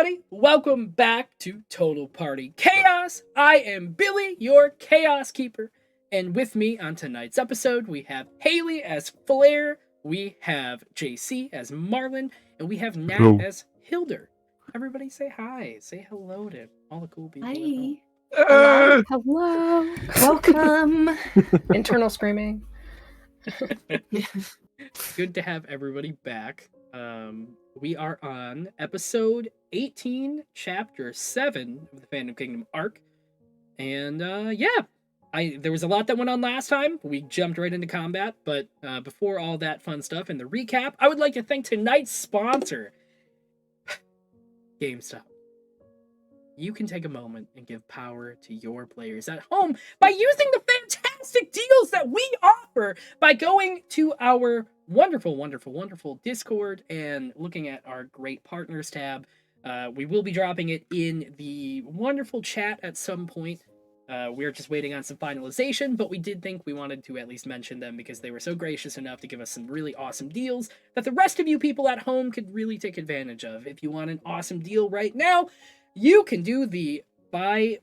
everybody! Welcome back to Total Party Chaos. I am Billy, your Chaos Keeper, and with me on tonight's episode, we have Haley as Flair, we have JC as Marlon, and we have Nat Hello. as Hilder. Everybody say hi, say hello to all the cool people at home. Hi. Hello. Welcome. Internal screaming. Good to have everybody back. We are on episode 18, chapter 7 of the Phantom Kingdom arc. And there was a lot that went on last time. We jumped right into combat, but before all that fun stuff and the recap, I would like to thank tonight's sponsor, GameStop. You can take a moment and give power to your players at home by using the fantastic deals that we offer by going to our wonderful Discord and looking at our great partners tab. We will be dropping it in the wonderful chat at some point. We're just waiting on some finalization, but we did think we wanted to at least mention them because they were so gracious enough to give us some really awesome deals that the rest of you people at home could really take advantage of. If you want an awesome deal right now, you can do the buy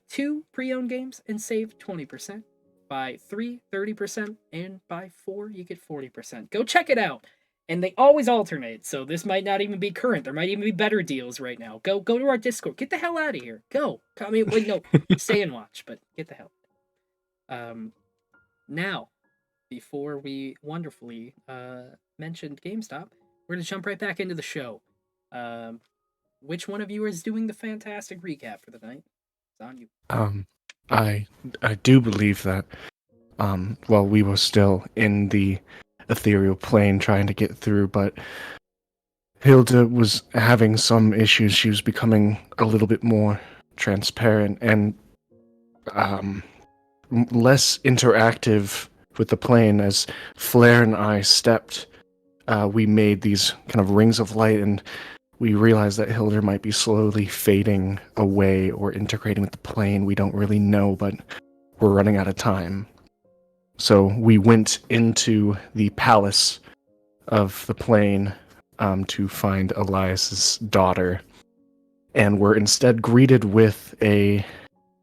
2 pre-owned games and save 20%, buy 3 30%, and buy 4 you get 40%. Go check it out. And they always alternate, so this might not even be current. There might even be better deals right now. Go to our Discord. Get the hell out of here. Go. I mean, wait, no, stay and watch, but get the hell. Now, before we wonderfully mentioned GameStop, we're gonna jump right back into the show. Which one of you is doing the fantastic recap for the night? It's on you. I do believe that while we were still in the ethereal plane trying to get through, but Hilda was having some issues. She was becoming a little bit more transparent and less interactive with the plane. As Flair and I stepped, we made these kind of rings of light, and we realized that Hilda might be slowly fading away or integrating with the plane. We don't really know, but we're running out of time. So we went into the palace of the plane to find Elias's daughter, and were instead greeted with a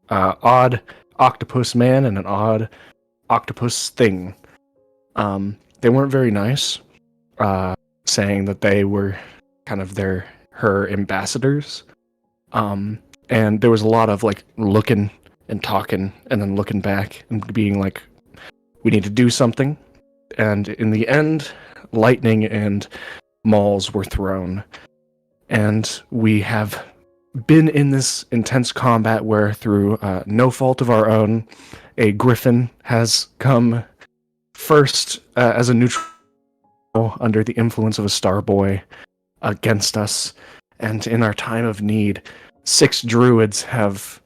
odd octopus man and an odd octopus thing. They weren't very nice, saying that they were kind of her ambassadors. And there was a lot of like looking and talking and then looking back and being like, we need to do something. And in the end, lightning and mauls were thrown. And we have been in this intense combat where, through no fault of our own, a griffin has come first as a neutral under the influence of a star boy against us. And in our time of need, 6 druids have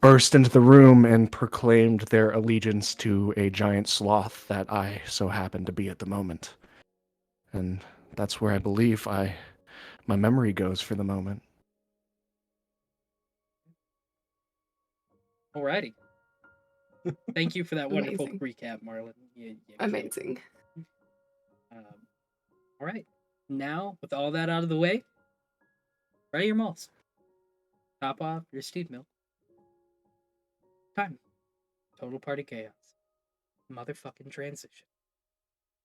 burst into the room and proclaimed their allegiance to a giant sloth that I so happen to be at the moment. And that's where I believe my memory goes for the moment. Alrighty. Thank you for that wonderful recap, Marlon. Amazing. Alright. Now, with all that out of the way, ready your malls. Top off your steed milk. Time. Total party chaos. Motherfucking transition.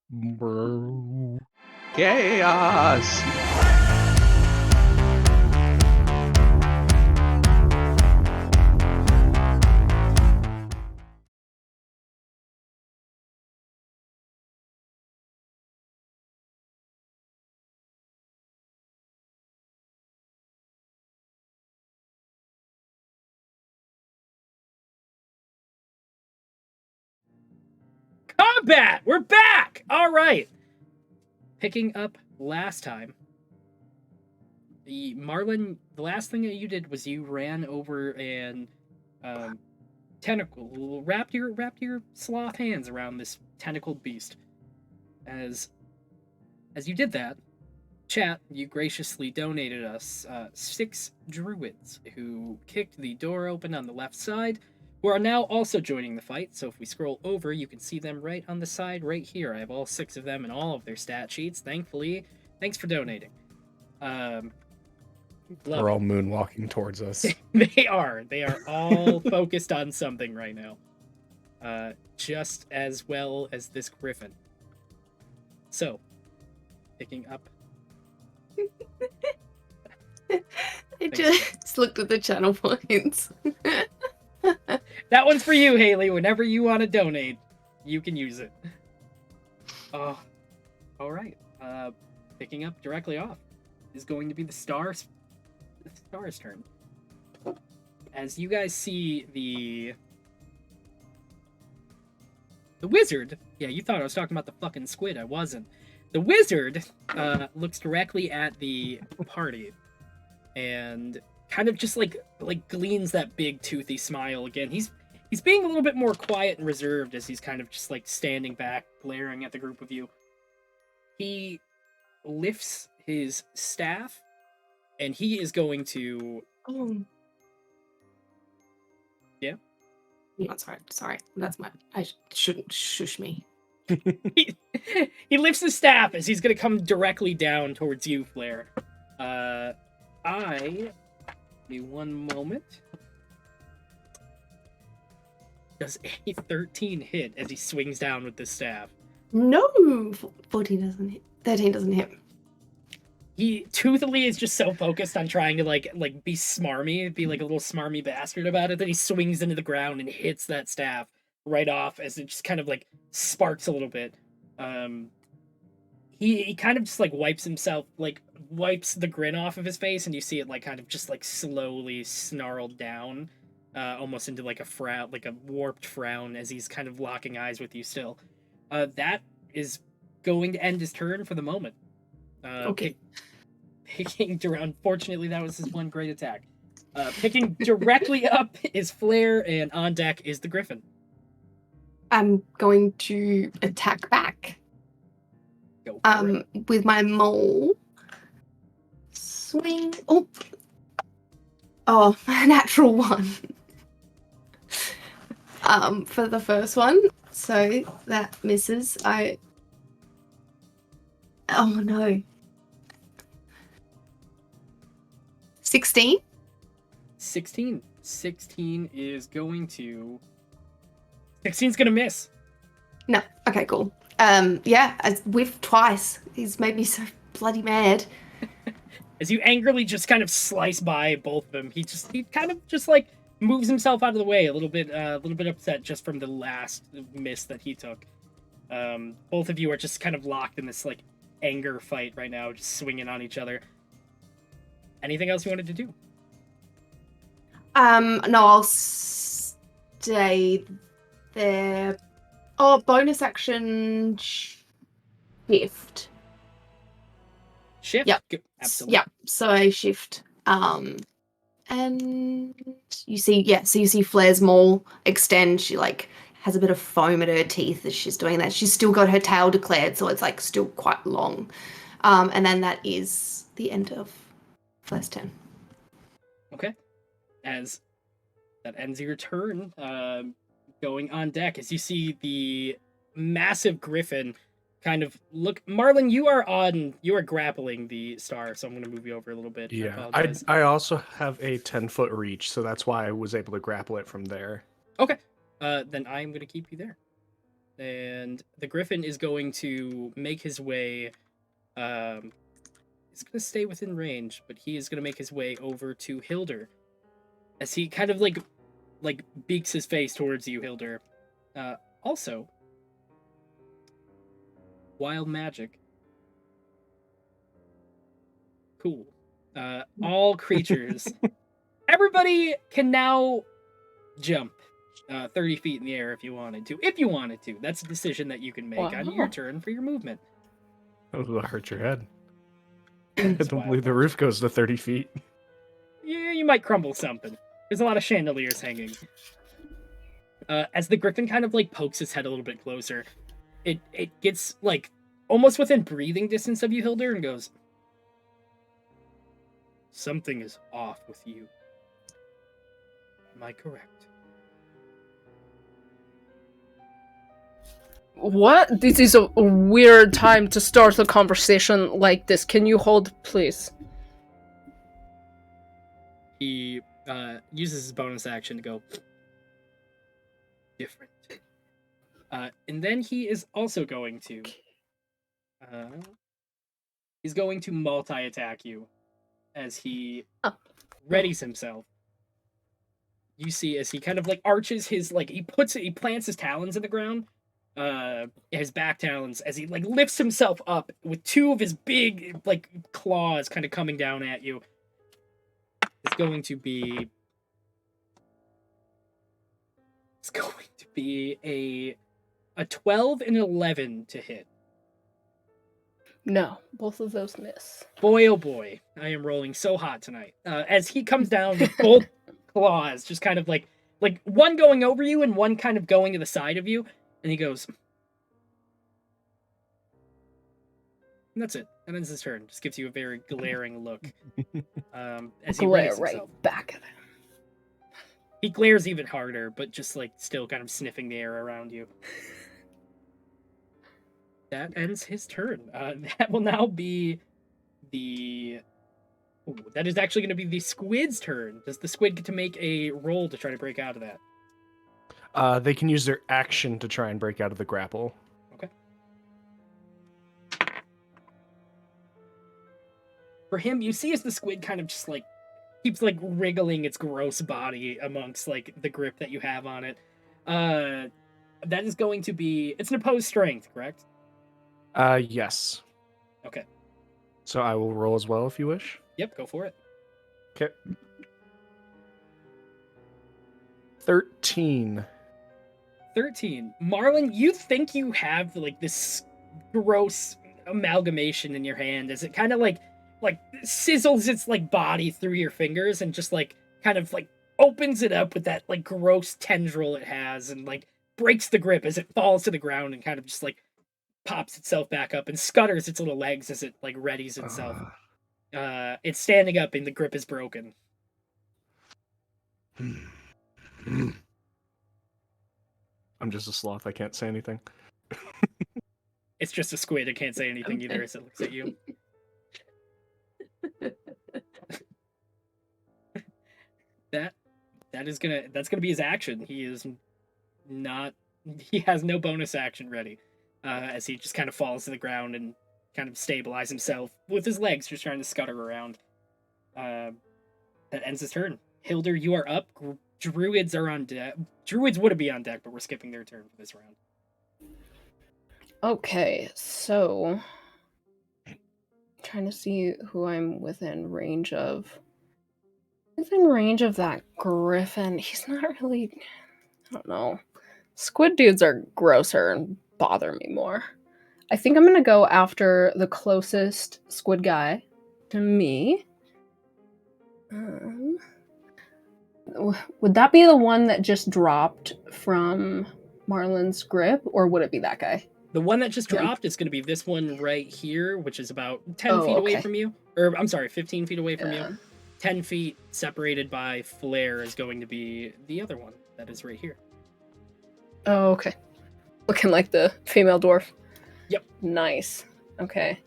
Bro. Chaos! Combat! We're back! Alright. Picking up last time. Marlon, the last thing that you did was you ran over and wrapped your sloth hands around this tentacled beast. As you did that, chat, you graciously donated us 6 druids who kicked the door open on the left side, who are now also joining the fight. So if we scroll over, you can see them right on the side right here. I have all 6 of them and all of their stat sheets, thankfully. Thanks for donating. Love They're it. all moonwalking towards us. They are all focused on something right now. Just as well as this griffin. So, picking up. I just looked at the channel points. That one's for you, Haley. Whenever you want to donate, you can use it. Oh, all right. Picking up directly off is going to be the star's turn. As you guys see the wizard. Yeah, you thought I was talking about the fucking squid. I wasn't. The wizard looks directly at the party and kind of just like gleans that big toothy smile again. He's being a little bit more quiet and reserved as he's kind of just like standing back, glaring at the group of you. He lifts his staff and he is going to Yeah. No, sorry. That's my. I shouldn't shush me. He lifts his staff as he's going to come directly down towards you, Flair. Give me one moment. Does a 13 hit as he swings down with this staff? No, 14 doesn't hit. 13 doesn't hit. He toothily is just so focused on trying to like be smarmy, be like a little smarmy bastard about it, that he swings into the ground and hits that staff right off as it just kind of like sparks a little bit. He kind of just like wipes the grin off of his face, and you see it like kind of just like slowly snarled down, almost into like a frown, like a warped frown, as he's kind of locking eyes with you still. That is going to end his turn for the moment. Okay. Unfortunately, that was his one great attack. Picking directly up is Flair, and on deck is the Griffin. I'm going to attack back. Go for it. With my mole. Swing. Oh, natural one. For the first one, so that misses. Oh no. 16? 16. 16 is going to... 16's gonna miss. No. Okay, cool. Yeah, I whiffed twice. He's made me so bloody mad. As you angrily just kind of slice by both of them, he kind of just like moves himself out of the way a little bit upset just from the last miss that he took. Both of you are just kind of locked in this like anger fight right now, just swinging on each other. Anything else you wanted to do? No, I'll stay there. Oh, bonus action shift. Shift? Yep. Absolutely. Yep. So I shift. And you see Flair's maul extend. She like has a bit of foam at her teeth as she's doing that. She's still got her tail declared, so it's like still quite long. And then that is the end of Flair's turn. Okay. As that ends your turn, going on deck, as you see the massive griffin kind of look. Marlon, you are grappling the star, so I'm going to move you over a little bit. Yeah, I also have a 10-foot reach, so that's why I was able to grapple it from there. Okay. Then I'm going to keep you there. And the griffin is going to make his way... he's going to stay within range, but he is going to make his way over to Hilder. As he kind of like beaks his face towards you, Hilder. Also, wild magic. Cool. All creatures. Everybody can now jump 30 feet in the air if you wanted to. If you wanted to. That's a decision that you can make on your turn for your movement. That will hurt your head. I don't believe the roof goes to 30 feet. Yeah, you might crumble something. There's a lot of chandeliers hanging. As the griffin kind of like pokes his head a little bit closer, it gets like almost within breathing distance of you, Hilder, and goes, "Something is off with you. Am I correct?" What? This is a weird time to start a conversation like this. Can you hold, please? He uses his bonus action to go different. And then he is also going to he's going to multi-attack you as he readies himself. You see as he kind of like arches his like he plants his talons in the ground, his back talons, as he like lifts himself up with two of his big like claws kind of coming down at you. It's going to be a 12 and 11 to hit. No, both of those miss. Boy, oh boy, I am rolling so hot tonight. As he comes down with both claws, just kind of like one going over you and one kind of going to the side of you, and he goes, and that's it. That ends his turn. Just gives you a very glaring look. As he Glare readies right himself. back at him. He glares even harder, but just like still kind of sniffing the air around you. That ends his turn. That will now be the. Ooh, that is actually going to be the squid's turn. Does the squid get to make a roll to try to break out of that? They can use their action to try and break out of the grapple. Okay. For him, you see as the squid kind of just like keeps like wriggling its gross body amongst like the grip that you have on it. That is going to be. It's an opposed strength, correct? Yes. Okay. So I will roll as well if you wish. Yep, go for it. Okay. 13. 13. Marlon, you think you have like this gross amalgamation in your hand as it kind of like sizzles its like body through your fingers and just like kind of like opens it up with that like gross tendril it has and like breaks the grip as it falls to the ground and kind of just like pops itself back up and scutters its little legs as it like readies itself. It's standing up and the grip is broken. I'm just a sloth. I can't say anything. It's just a squid. It can't say anything either as it looks at you. That's gonna be his action. He has no bonus action ready. As he just kind of falls to the ground and kind of stabilize himself with his legs, just trying to scutter around. That ends his turn. Hilder, you are up. Druids are on deck. Druids would be on deck, but we're skipping their turn for this round. Okay, so trying to see who I'm within range of. Within range of that griffin. He's not really. I don't know. Squid dudes are grosser and bother me more. I think I'm gonna go after the closest squid guy to me. Would that be the one that just dropped from Marlon's grip, or would it be that guy? The one that just dropped is going to be this one right here, which is about 10 feet away from you. Or, I'm sorry, 15 feet away from you. 10 feet separated by flare is going to be the other one that is right here. Oh, okay. Looking like the female dwarf. Yep. Nice. Okay.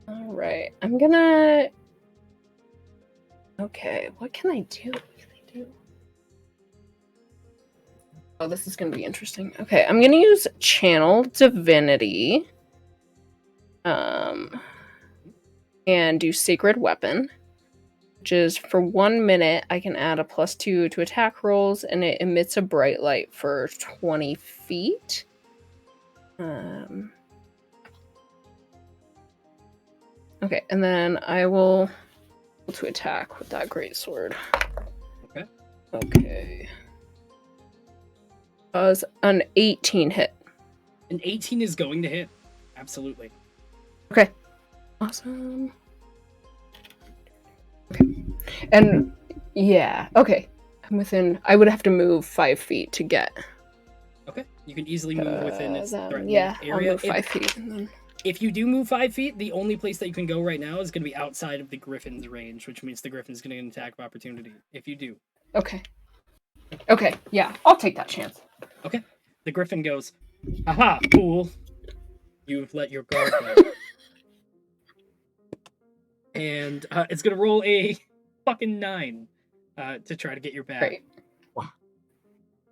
All right. I'm gonna... Okay, what can I do? Oh, this is gonna be interesting. Okay, I'm gonna use Channel Divinity. And do Sacred Weapon. Which is for 1 minute, I can add a +2 to attack rolls, and it emits a bright light for 20 feet. Okay, and then I will to attack with that greatsword. Okay. Okay. Was an 18 hit. An 18 is going to hit. Absolutely. Okay. Awesome. Okay. And yeah, okay. I'm within. I would have to move 5 feet to get. Okay. You can easily move within its threatened area. I'll move 5 feet. And then... If you do move 5 feet, the only place that you can go right now is going to be outside of the griffin's range, which means the griffin's going to get an attack of opportunity. If you do. Okay. Okay. Yeah, I'll take that chance. Okay. The griffin goes, "Aha, fool! You've let your guard down." And it's going to roll a fucking 9 to try to get your back. Great.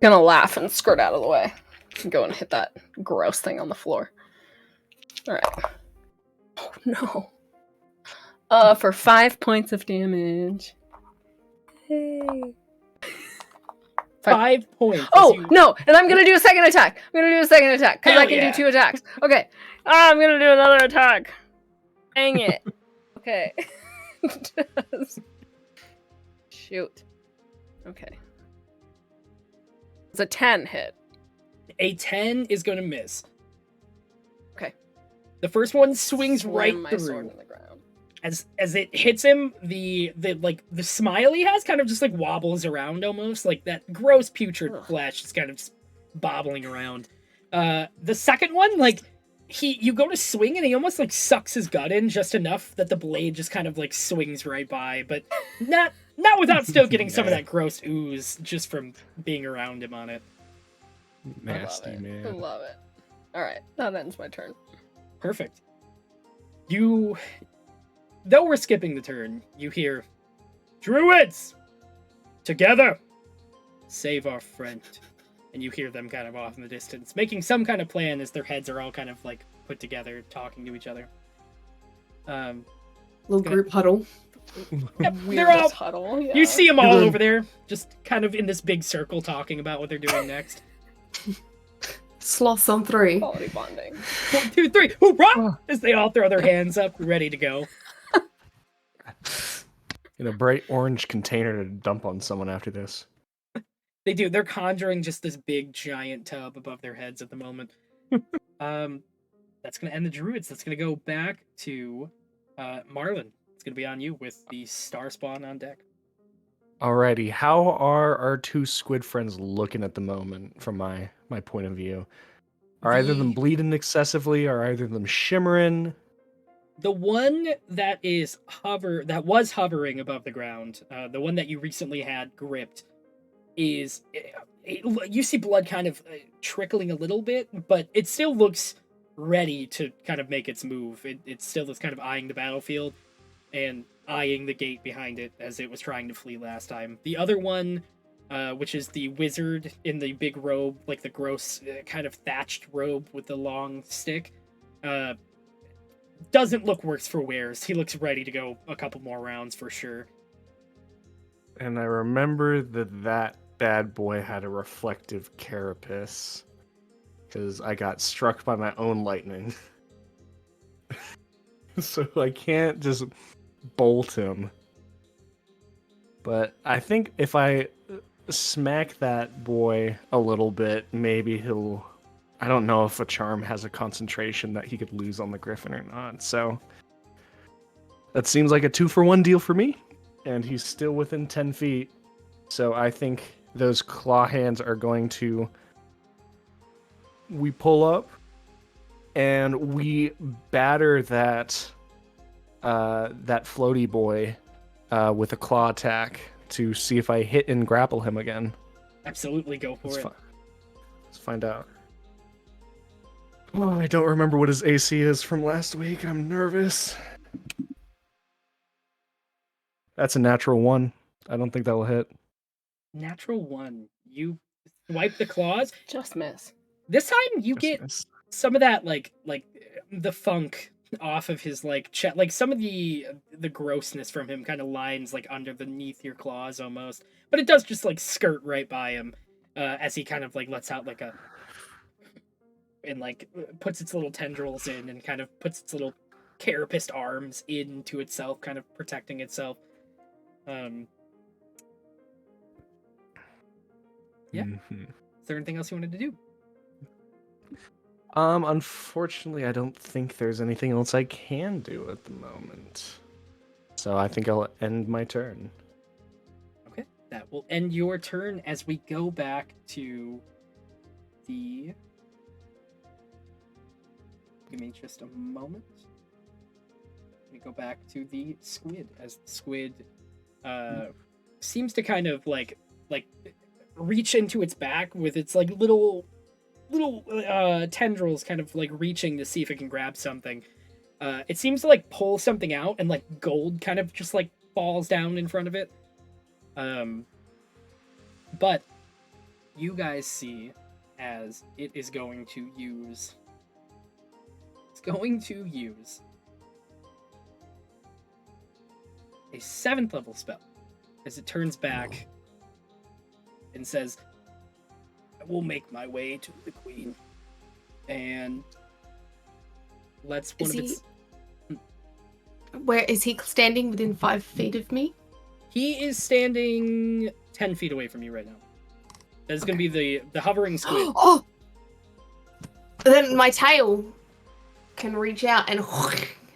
Gonna laugh and skirt out of the way. And go and hit that gross thing on the floor. Alright. Oh no. For 5 points of damage. Hey. 5 points. Oh, no! And I'm gonna do a second attack! Because I can do 2 attacks. Okay. I'm gonna do another attack. Dang it. Okay. Shoot. Okay. It's a 10 hit. A 10 is going to miss. Okay. The first one swings Slam right my through. sword in the ground. As it hits him, the smile he has kind of just like wobbles around almost, like that gross putrid flesh is kind of just bobbling around. The second one, like you go to swing and he almost like sucks his gut in just enough that the blade just kind of like swings right by, but not without still getting some of that gross ooze just from being around him on it. Nasty, I man. love it. Alright, that ends my turn. Perfect. Though we're skipping the turn, you hear, "Druids! Together! Save our friend." And you hear them kind of off in the distance, making some kind of plan as their heads are all kind of like put together, talking to each other. Little group huddle. Yep, they're all. Huddle, yeah. You see them all over there, just kind of in this big circle, talking about what they're doing next. Sloths on 3. Quality bonding. 1, 2, 3, hoorah! As they all throw their hands up, ready to go. In a bright orange container to dump on someone after this. They do. They're conjuring just this big, giant tub above their heads at the moment. That's going to end the druids. That's going to go back to Marlin. It's going to be on you with the star spawn on deck. Alrighty, how are our 2 squid friends looking at the moment from my point of view? Are either of them bleeding excessively? Are either of them shimmering? The one that was hovering above the ground, the one that you recently had gripped, you see blood kind of trickling a little bit, but it still looks ready to kind of make its move. It still is kind of eyeing the battlefield and eyeing the gate behind it as it was trying to flee last time. The other one, which is the wizard in the big robe, like the gross kind of thatched robe with the long stick, doesn't look worse for wears. He looks ready to go a couple more rounds for sure. And I remember that bad boy had a reflective carapace, because I got struck by my own lightning. So I can't just bolt him. But I think if I smack that boy a little bit, maybe he'll... I don't know if a charm has a concentration that he could lose on the griffin or not, so... That seems like a 2-for-1 deal for me. And he's still within 10 feet. So I think those claw hands are going to... We pull up, and we batter that floaty boy with a claw attack to see if I hit and grapple him again. Absolutely, go for it. Let's find out. Oh, I don't remember what his AC is from last week. I'm nervous. That's a natural 1. I don't think that will hit. Natural 1. You swipe the claws. Just miss. This time you get miss. some of that like the funk off of his like chest, like some of the grossness from him kind of lines like underneath your claws almost, but it does just like skirt right by him as he kind of like lets out like a and like puts its little tendrils in and kind of puts its little carapaced arms into itself, kind of protecting itself. Yeah. Mm-hmm. Is there anything else you wanted to do? Unfortunately, I don't think there's anything else I can do at the moment. So I think I'll end my turn. Okay, that will end your turn as we go back to the... Give me just a moment. We go back to the squid, as the squid seems to kind of like reach into its back with its like little tendrils kind of like reaching to see if it can grab something. It seems to like pull something out, and like gold kind of just like falls down in front of it. But you guys see as it is going to use. It's going to use a 7th level spell as it turns back and says, I will make my way to the queen. And let's one of its. Where is he standing? Within 5 feet of me? He is standing 10 feet away from you right now. That's going to be the hovering squid. Oh! Then my tail can reach out and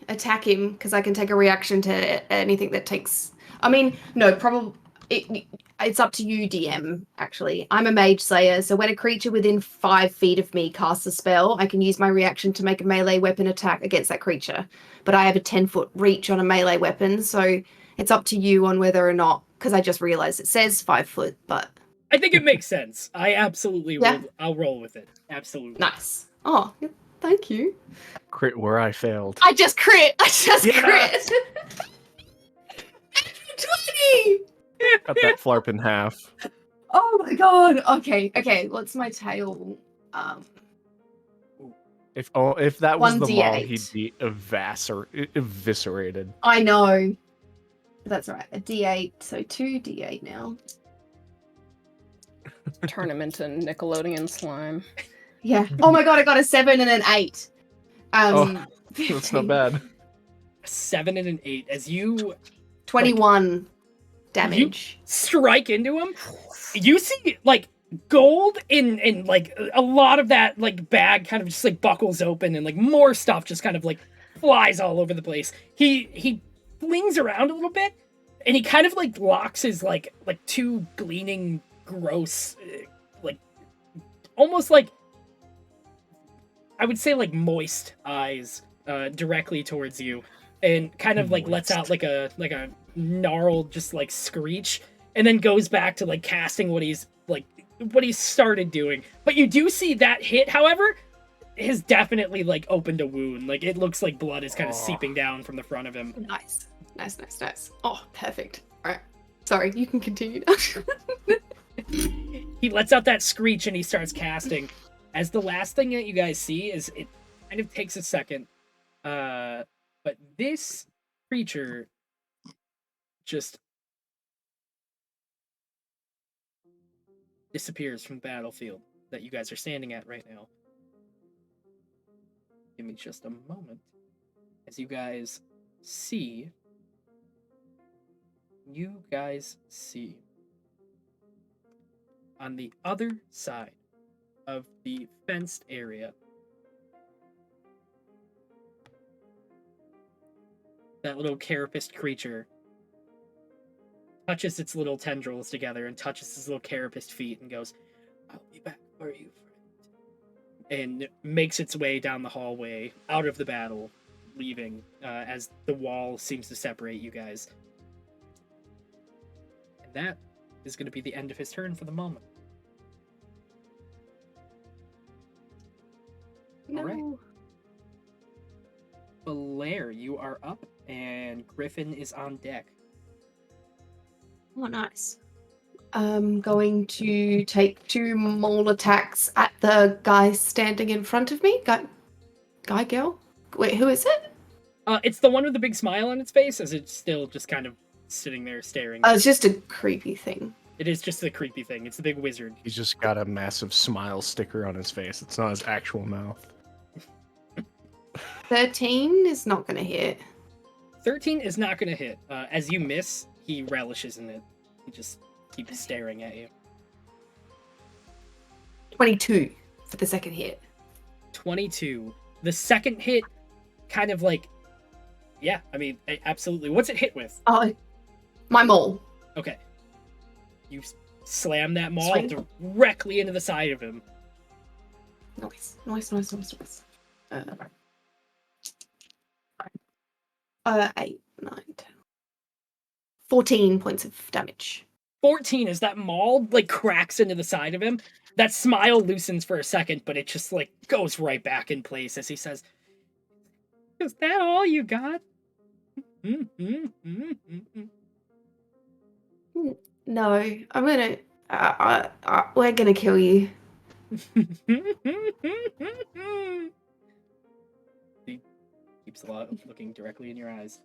attack him because I can take a reaction to anything that takes. I mean, no, probably. It's up to you, DM, actually. I'm a mage slayer, so when a creature within 5 feet of me casts a spell, I can use my reaction to make a melee weapon attack against that creature. But I have a 10-foot reach on a melee weapon, so it's up to you on whether or not, because I just realized it says 5 foot, but... I think it makes sense. I absolutely will. I'll roll with it. Absolutely. Nice. Oh, thank you. Crit where I failed. I just crit! Crit! 20! Cut that flarp in half. Oh my god! Okay, what's my tail? If that was the 1d8. mall, he'd be eviscerated. I know. That's right. A d8, so 2d8 now. Turn him into Nickelodeon slime. Yeah. Oh my god, I got a 7 and an 8. That's not bad. 7 and an 8 as you 21 damage. You strike into him. You see like gold in like a lot of that like bag kind of just like buckles open and like more stuff just kind of like flies all over the place. He flings around a little bit and he kind of like locks his like 2 gleaming gross like almost like I would say like moist eyes directly towards you and kind of like lets out like a gnarled just like screech and then goes back to like casting what he's started doing. But you do see that hit, however, has definitely like opened a wound. Like it looks like blood is kind of seeping down from the front of him. Nice. Oh, perfect. All right. Sorry, you can continue now. He lets out that screech and he starts casting. As the last thing that you guys see is it kind of takes a second. But this creature just disappears from the battlefield that you guys are standing at right now. Give me just a moment. As you guys see on the other side of the fenced area, that little carapaced creature touches its little tendrils together and touches his little carapaced feet and goes, I'll be back for you, friend. And makes its way down the hallway, out of the battle, leaving as the wall seems to separate you guys. And that is going to be the end of his turn for the moment. No. All right. Blair, you are up, and Griffin is on deck. Oh, nice. I'm going to take 2 maul attacks at the guy standing in front of me. Guy, girl? Wait, who is it? It's the one with the big smile on its face, as it's still just kind of sitting there staring. It's just a creepy thing. It is just a creepy thing. It's the big wizard. He's just got a massive smile sticker on his face. It's not his actual mouth. 13 is not going to hit. 13 is not going to hit. As you miss, he relishes in it. He just keeps staring at you. 22 for the second hit. 22. The second hit kind of like... Yeah, I mean, absolutely. What's it hit with? My maul. Okay. You slam that maul Swing. directly into the side of him. Nice. 8, 9, 10. 14 points of damage. 14 as that maul like cracks into the side of him. That smile loosens for a second, but it just like goes right back in place as he says, "Is that all you got?" No, I'm gonna. We're gonna kill you. He keeps looking directly in your eyes.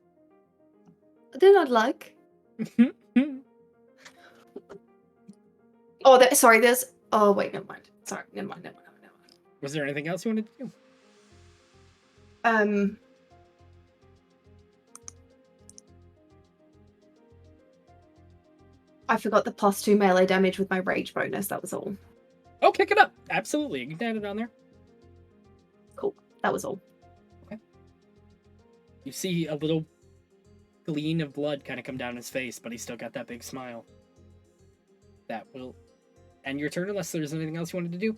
I do not like. Oh, sorry. There's. Oh wait, never mind. Sorry, never mind. Was there anything else you wanted to do? I forgot the +2 melee damage with my rage bonus. That was all. Oh, pick it up. Absolutely. You can add it on there. Cool. That was all. Okay. You see a little gleam of blood kind of come down his face, but he's still got that big smile. That will end your turn unless there's anything else you wanted to do.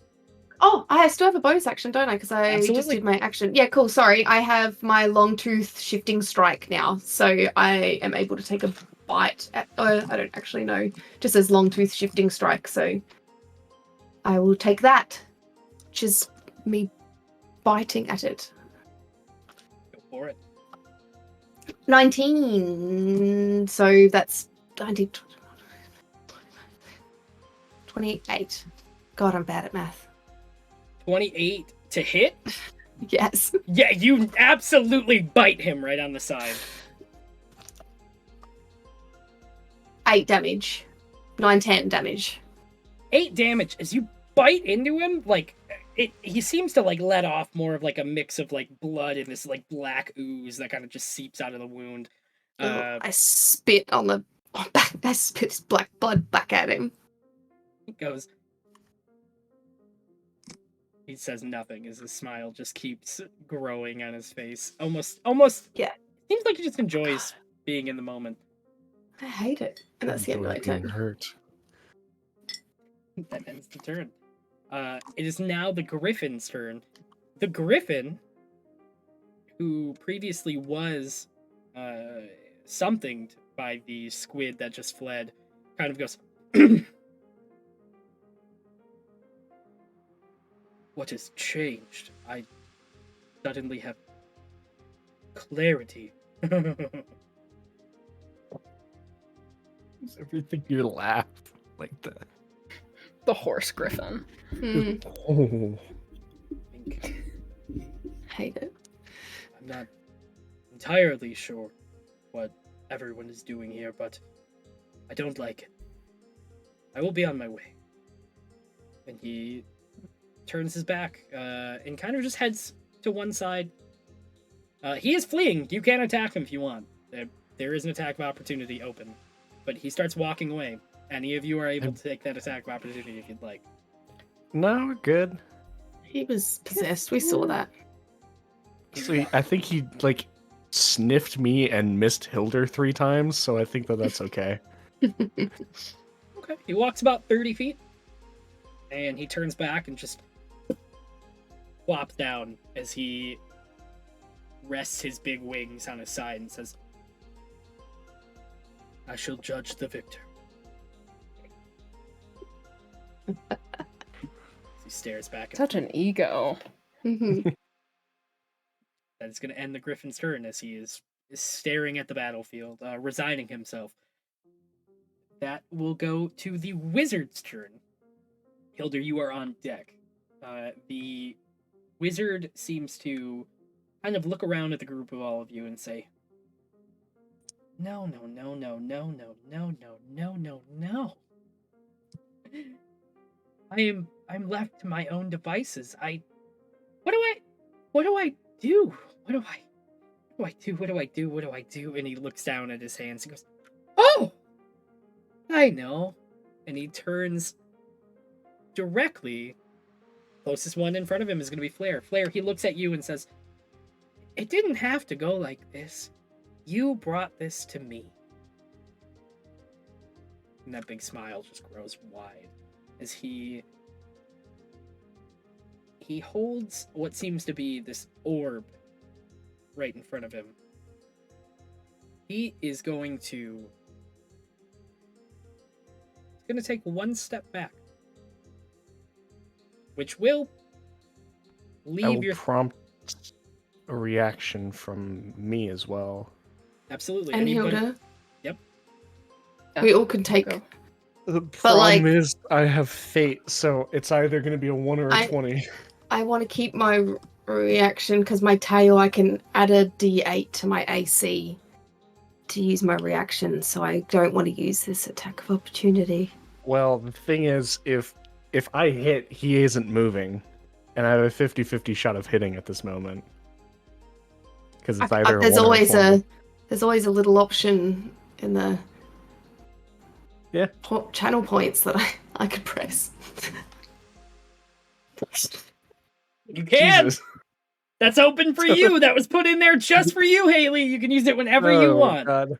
Oh, I still have a bonus action, don't I? Because I just Absolutely. did my action. Yeah, cool. Sorry. I have my long tooth shifting strike now. So I am able to take a bite at. I don't actually know. Just says long tooth shifting strike. So I will take that, which is me biting at it. Go for it. 19. So that's 19. 28. God, I'm bad at math. 28 to hit? Yes. Yeah, you absolutely bite him right on the side. 8 damage. 9, 10 damage. 8 damage as you bite into him. Like, he seems to like let off more of like a mix of like blood and this like black ooze that kind of just seeps out of the wound. I spit on the back. I spit his black blood back at him. He goes. He says nothing as his smile just keeps growing on his face. Almost. Yeah. Seems like he just enjoys being in the moment. I hate it. And that's the end of my Being turn. hurt. That ends the turn. It is now the Griffin's turn. The Griffin, who previously was something by the squid that just fled, kind of goes. What has changed? I suddenly have clarity. Everything you laugh like that. The horse griffin. Oh. Hate it. I'm not entirely sure what everyone is doing here, but I don't like it. I will be on my way. And he turns his back and kind of just heads to one side. He is fleeing. You can attack him if you want. There is an attack of opportunity open. But he starts walking away. Any of you are able to take that attack of opportunity if you'd like. No, we're good. He was possessed. We saw that. So I think he like sniffed me and missed Hilder 3 times, so I think that's okay. Okay. He walks about 30 feet. And he turns back and just flops down as he rests his big wings on his side and says, I shall judge the victor. He stares back at Such an ego. Mhm. That is going to end the Griffin's turn as he is staring at the battlefield, resigning himself. That will go to the wizard's turn. Hilder, you are on deck. The wizard seems to kind of look around at the group of all of you and say, No. I'm left to my own devices. What do I do? What do I do? And he looks down at his hands and goes, Oh! I know. And he turns directly. Closest one in front of him is going to be Flare. Flare, he looks at you and says, It didn't have to go like this. You brought this to me. And that big smile just grows wide as he holds what seems to be this orb right in front of him. He is going to take one step back, which will leave your prompt a reaction from me as well. Absolutely. And Anybody... Hilda. Yep. We all can take. Go. The problem like- is I have fate, so it's either going to be a 1 or a 20. I want to keep my reaction because my tail, I can add a D8 to my AC to use my reaction, so I don't want to use this attack of opportunity. Well, the thing is, if I hit, he isn't moving, and I have a 50-50 shot of hitting at this moment. Because it's either there's a 1 always or a 20. there's always a little option in the Yeah. channel points that I could press. You can. Jesus. That's open for you. That was put in there just for you, Haley. You can use it whenever you Oh, want. God.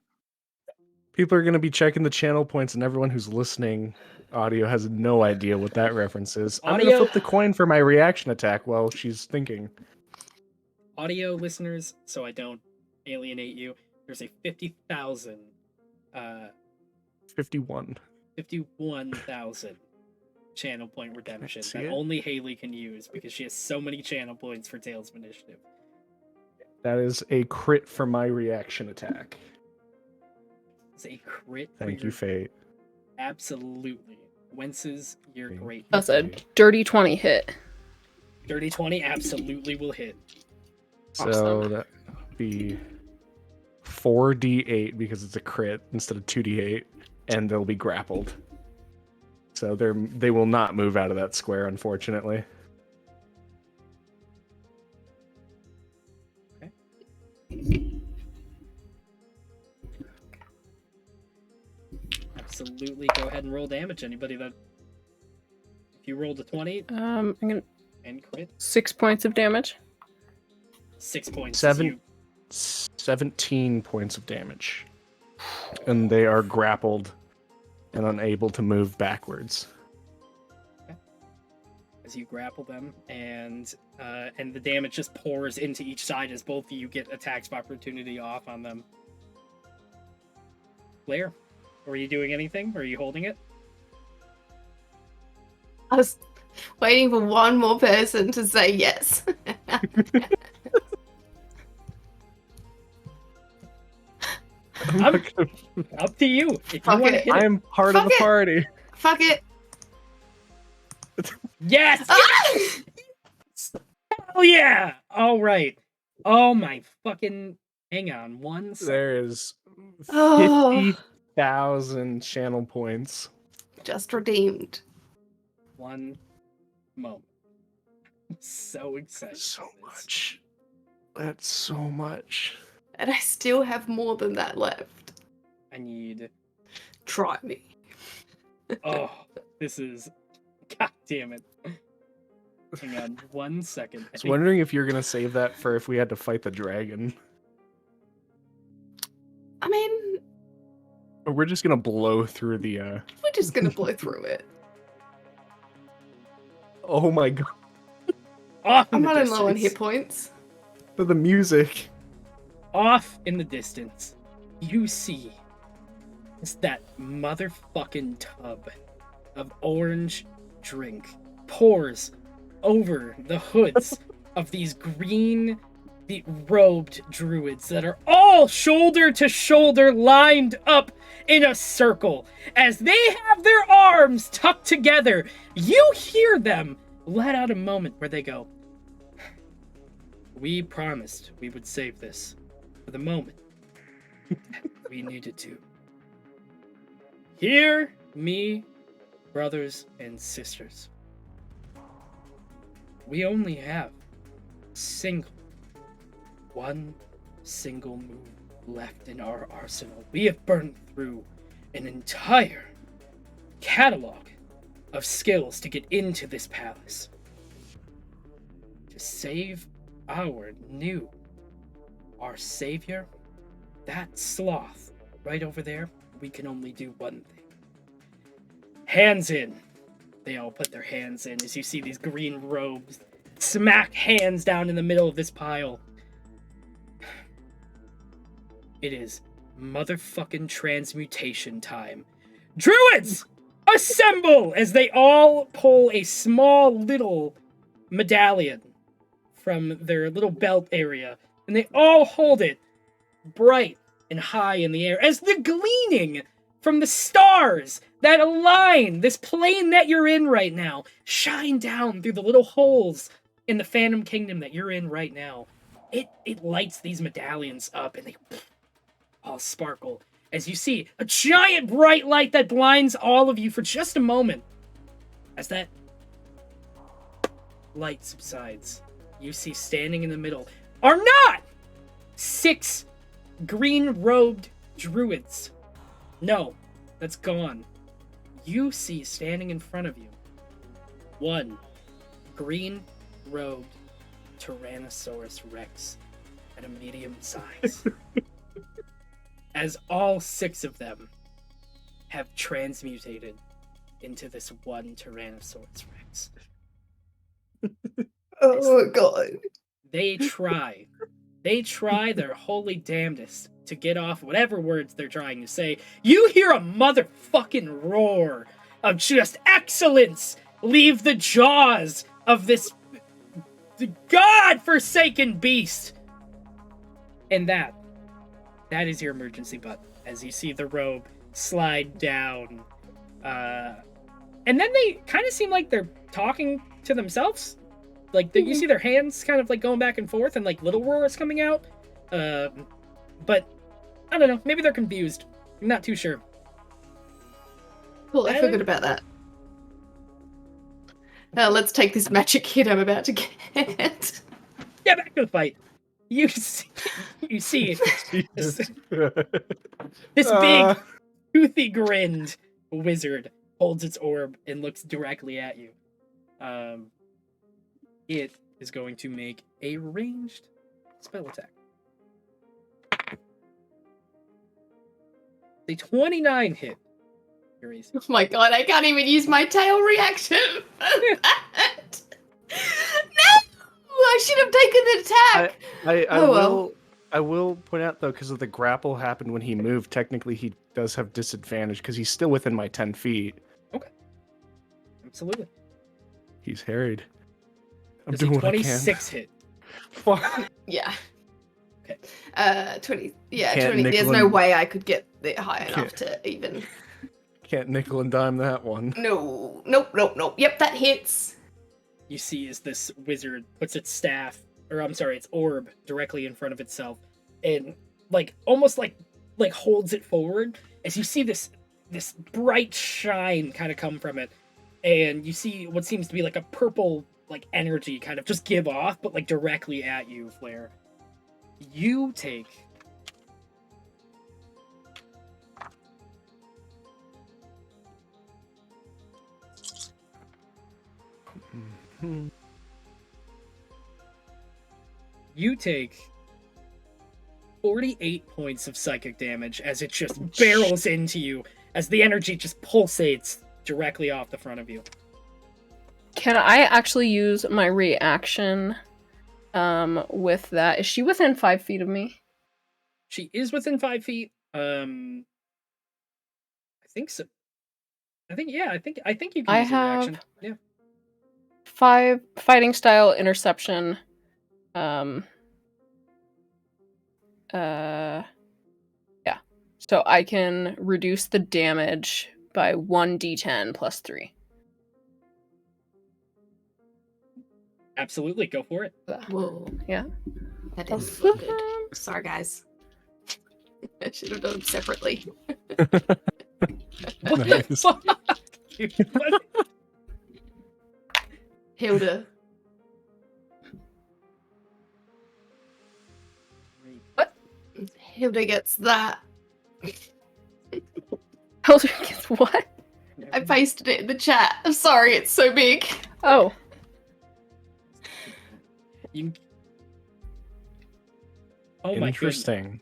People are going to be checking the channel points, and everyone who's listening audio has no idea what that reference is. I'm going to Audio- flip the coin for my reaction attack while she's thinking. Audio listeners, so I don't alienate you. There's a 51. 51,000 channel point redemption see that it? only Haley can use because she has so many channel points for Tales of Initiative. That is a crit for my reaction attack. It's a crit. for Thank you, your- Fate. Absolutely. Wences, you're Thank great. That's a dirty 20 hit. Dirty 20 absolutely will hit. So Awesome. that would be 4d8 because it's a crit instead of 2d8, and they'll be grappled. So they will not move out of that square, unfortunately. Absolutely. Go ahead and roll damage. Anybody that... If you rolled a 20 I'm gonna and crit, 6 points of damage. 6 points. Seven. As you 17 points of damage. And they are grappled and unable to move backwards. as you grapple them, and the damage just pours into each side as both of you get attacks of opportunity off on them. Blair, were you doing anything? Or are you holding it? I was waiting for one more person to say yes. I'm up to you. If you Fuck want to it. hit I it. am part of Fuck the it. party. Fuck it. Yes! Ah! Hell yeah! All right. Oh my fucking... Hang on one second. There is Oh. 50,000 channel points. Just redeemed. One moment. I'm so excited. So for this. much. That's so much. And I still have more than that left. I need... Try me. Oh, this is... God damn it. Hang on 1 second. I was wondering if you're going to save that for if we had to fight the dragon. I mean, Or we're just going to blow through the... we're just gonna blow through it. Oh my god. Off in I'm the running low on distance. hit points. The music. Off in the distance, you see it's that motherfucking tub of orange drink pours over the hoods of these green robed druids that are all shoulder to shoulder lined up in a circle. As they have their arms tucked together, you hear them let out a moment where they go, "We promised we would save this for the moment we needed to. Hear me, brothers and sisters. We only have one single move left in our arsenal. We have burned through an entire catalog of skills to get into this palace. To save our savior, that sloth right over there, we can only do one thing. Hands in." They all put their hands in as you see these green robes smack hands down in the middle of this pile. It is motherfucking transmutation time. Druids, assemble! As they all pull a small little medallion from their little belt area, and they all hold it bright and high in the air as the gleaming from the stars that align this plane that you're in right now shine down through the little holes in the Phantom Kingdom that you're in right now. It lights these medallions up and they all sparkle as you see a giant bright light that blinds all of you for just a moment. As that light subsides, you see standing in the middle are not 6 green-robed druids. No, that's gone. You see standing in front of you 1 green-robed Tyrannosaurus Rex at a medium size. As all 6 of them have transmutated into this 1 Tyrannosaurus Rex. Oh god. They try their holy damnedest to get off whatever words they're trying to say. You hear a motherfucking roar of just excellence leave the jaws of this god-forsaken beast. And that is your emergency button as you see the robe slide down. And then they kind of seem like they're talking to themselves. Like, you see their hands kind of, like, going back and forth and, like, little roars coming out. But, I don't know. Maybe they're confused. I'm not too sure. Cool, I forgot about that. Now let's take this magic hit I'm about to get. Yeah, back to the fight. You see this big, toothy grinned wizard holds its orb and looks directly at you. It is going to make a ranged spell attack. The 29 hit. Your AC. Oh my god, I can't even use my tail reaction. No! I should have taken the attack. I will point out though, because of the grapple happened when he moved. Technically, he does have disadvantage because he's still within my 10 feet. Okay. Absolutely. He's harried. I'm Does a doing what I can. 26 hit. Fuck. Yeah. Okay. 20. Yeah, Can't 20. There's nickel no and- way I could get it high enough Can't. to even. Can't nickel and dime that one. No. Nope. Yep, that hits. You see as this wizard puts its staff, or I'm sorry, its orb directly in front of itself, and almost like holds it forward as you see this bright shine kind of come from it, and you see what seems to be like a purple energy kind of just give off, but directly at you, Flare. You take 48 points of psychic damage as it just barrels into you, as the energy just pulsates directly off the front of you. Can I actually use my reaction with that? Is she within 5 feet of me? She is within 5 feet. I think so. I think you can use your reaction. Yeah. 5 fighting style interception. Yeah. So I can reduce the damage by 1d10 plus 3. Absolutely, go for it. Whoa. Yeah. That didn't look good. Sorry, guys. I should have done them separately. What the Nice. fuck? Hilda. Hilda gets that. Hilda gets what? I pasted it in the chat. I'm sorry, it's so big. Oh. Oh my goodness. Interesting.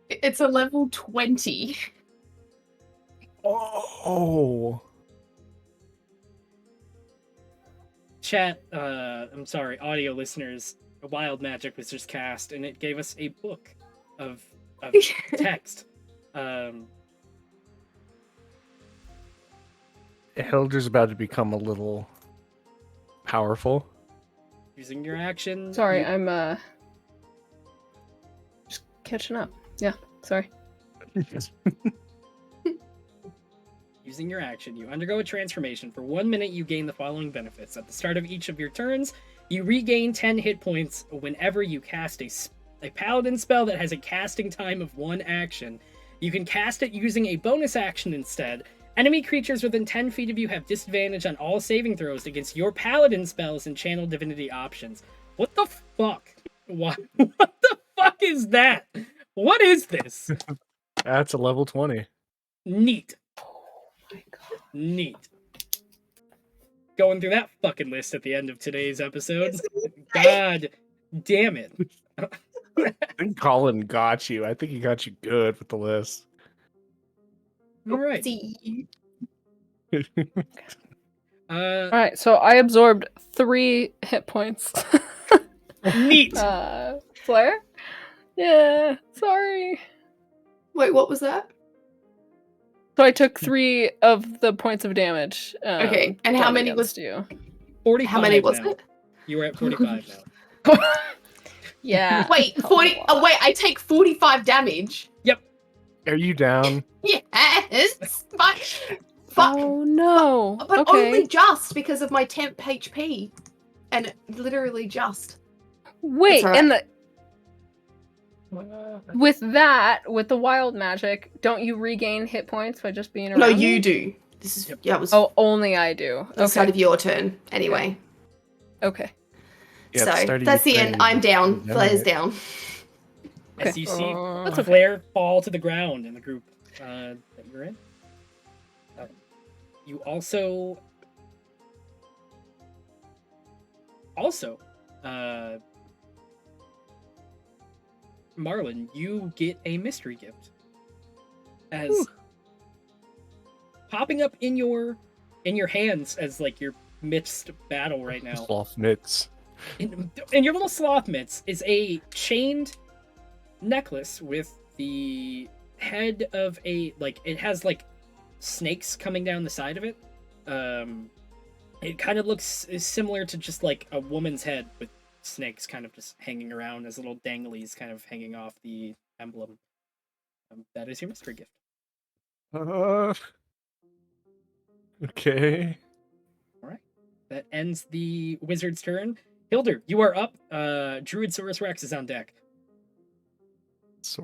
It's a level 20. Oh. Chat, I'm sorry, audio listeners, Wild Magic was just cast, and it gave us a book of text. Hilder's about to become a little powerful. Using your action. Sorry, I'm just catching up. Yeah, sorry. Using your action, you undergo a transformation. For 1 minute, you gain the following benefits. At the start of each of your turns, you regain 10 hit points whenever you cast a paladin spell that has a casting time of 1 action. You can cast it using a bonus action instead. Enemy creatures within 10 feet of you have disadvantage on all saving throws against your paladin spells and channel divinity options. What the fuck? What the fuck is that? What is this? That's a level 20. Neat. Oh my god. Neat. Going through that fucking list at the end of today's episode. God damn it. I think Colin got you. I think he got you good with the list. All right. See. Alright, so I absorbed 3 hit points. Neat. Flare? Yeah, sorry. Wait, what was that? So I took 3 of the points of damage. Okay, and how done many was- against you? 45 How many was now. it? You were at 45 now. Yeah. Wait, 40. Oh, wait, I take 45 damage. Are you down? Yes. But Oh no. but Okay. only just because of my temp HP. And literally just. Wait, alright. and with the wild magic, don't you regain hit points by just being around? No, me? you do. This is Yep. yeah, it was Oh, only I do. the start Okay. of your turn anyway. Okay. Yeah, at the So start of that's your the turn, end. you I'm down. get Flair's it. down. As you see That's okay. Flare fall to the ground in the group that you're in. You also Marlon, you get a mystery gift. As Ooh. popping up in your hands as like your midst battle right now. Sloth mitts. In your little sloth mitts is a chained necklace with the head of a it has like snakes coming down the side of it. It kind of looks similar to just like a woman's head with snakes kind of just hanging around as little danglies kind of hanging off the emblem. That is your mystery gift. Okay. All right. That ends the wizard's turn. Hilder, you are up. Druid Saurus Rex is on deck.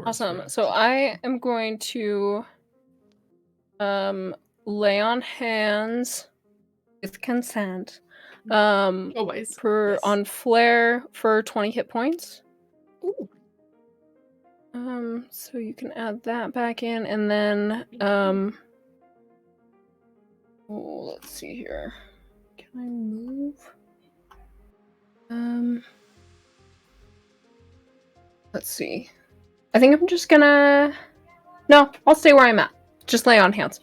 Awesome. So I am going to lay on hands with consent. Always. Yes. On Flare for 20 hit points. Ooh. So you can add that back in, and then let's see here. Can I move? Let's see. I think I'm just gonna. No, I'll stay where I'm at. Just lay on hands.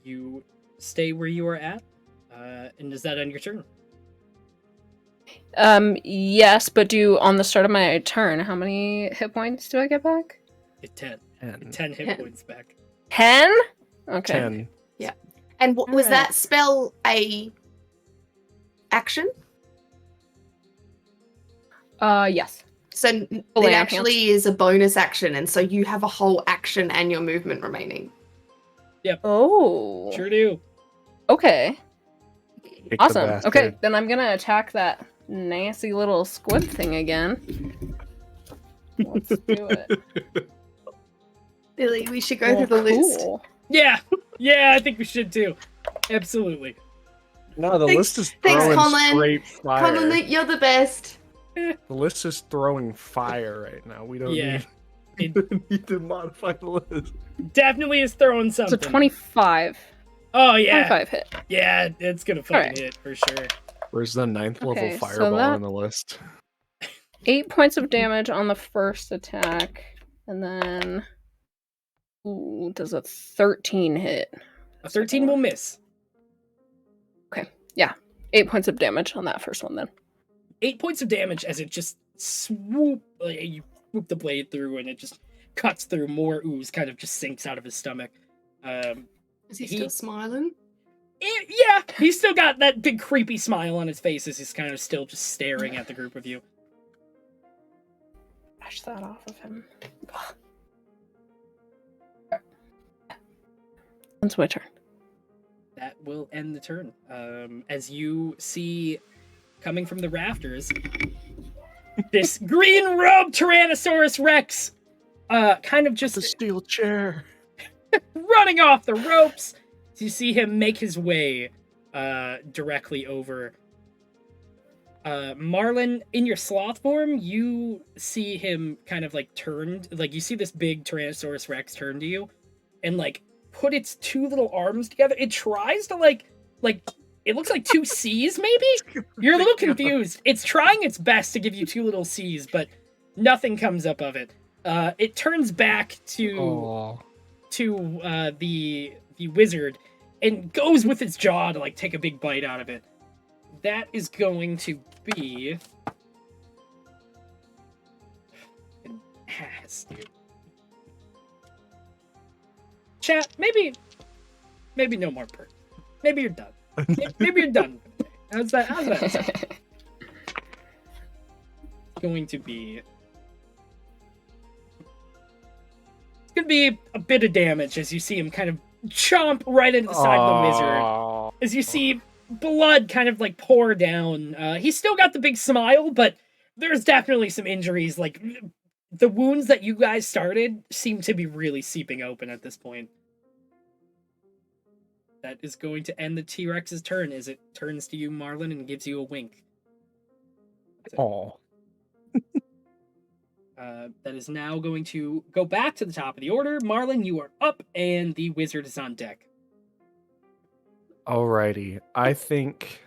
You stay where you are at, and does that end your turn? Yes, but on the start of my turn, how many hit points do I get back? Get 10. 10. 10 hit 10. points back. 10? Okay. 10. And was Alright. that spell a action? Yes. So Lay it on actually is a bonus action, and so you have a whole action and your movement remaining. Oh. Sure do. Okay. Kick the Awesome. bastard. Okay, then I'm gonna attack that nasty little squid thing again. Let's do it. Billy, we should go through the list. Cool. Yeah, yeah, I think we should too. Absolutely. No, the Thanks- list is thanks, throwing Colin. straight fire. Colin, you're the best. The list is throwing fire right now. We don't Yeah. need to modify the list. Definitely is throwing It's a something. 25. Oh yeah, 25 hit. yeah, it's gonna fucking Alright. hit for sure. Where's the 9th level Okay, so fireball that- on the list? 8 points of damage on the first attack, and then does a 13 hit? A 13 will miss. 8 points of damage on that first one then. 8 points of damage as it just you swoop the blade through and it just cuts through. More ooze kind of just sinks out of his stomach. Is he still smiling? Yeah, he's still got that big creepy smile on his face as he's kind of still just staring at the group of you. Bash that off of him. That's my turn. That will end the turn. As you see coming from the rafters, this green robed Tyrannosaurus Rex, kind of The just steel chair. running off the ropes. So you see him make his way directly over. Marlin, in your sloth form, you see him kind of like turned, like you see this big Tyrannosaurus Rex turn to you and like put its two little arms together. It tries to like it looks like two C's maybe? You're a little confused. It's trying its best to give you two little C's, but nothing comes up of it. It turns back to the wizard and goes with its jaw to like take a big bite out of it. That is going to be an ass, dude. Chat, maybe no more perks. Maybe you're done. Maybe you're done. How's that sound? Going to be. It's gonna be a bit of damage as you see him kind of chomp right into the side of the wizard. As you see blood kind of like pour down. He's still got the big smile, but there's definitely some injuries. Like the wounds that you guys started seem to be really seeping open at this point. That is going to end the T-Rex's turn as it turns to you, Marlin, and gives you a wink. Oh. That is now going to go back to the top of the order. Marlin, you are up, and the wizard is on deck. Alrighty. I think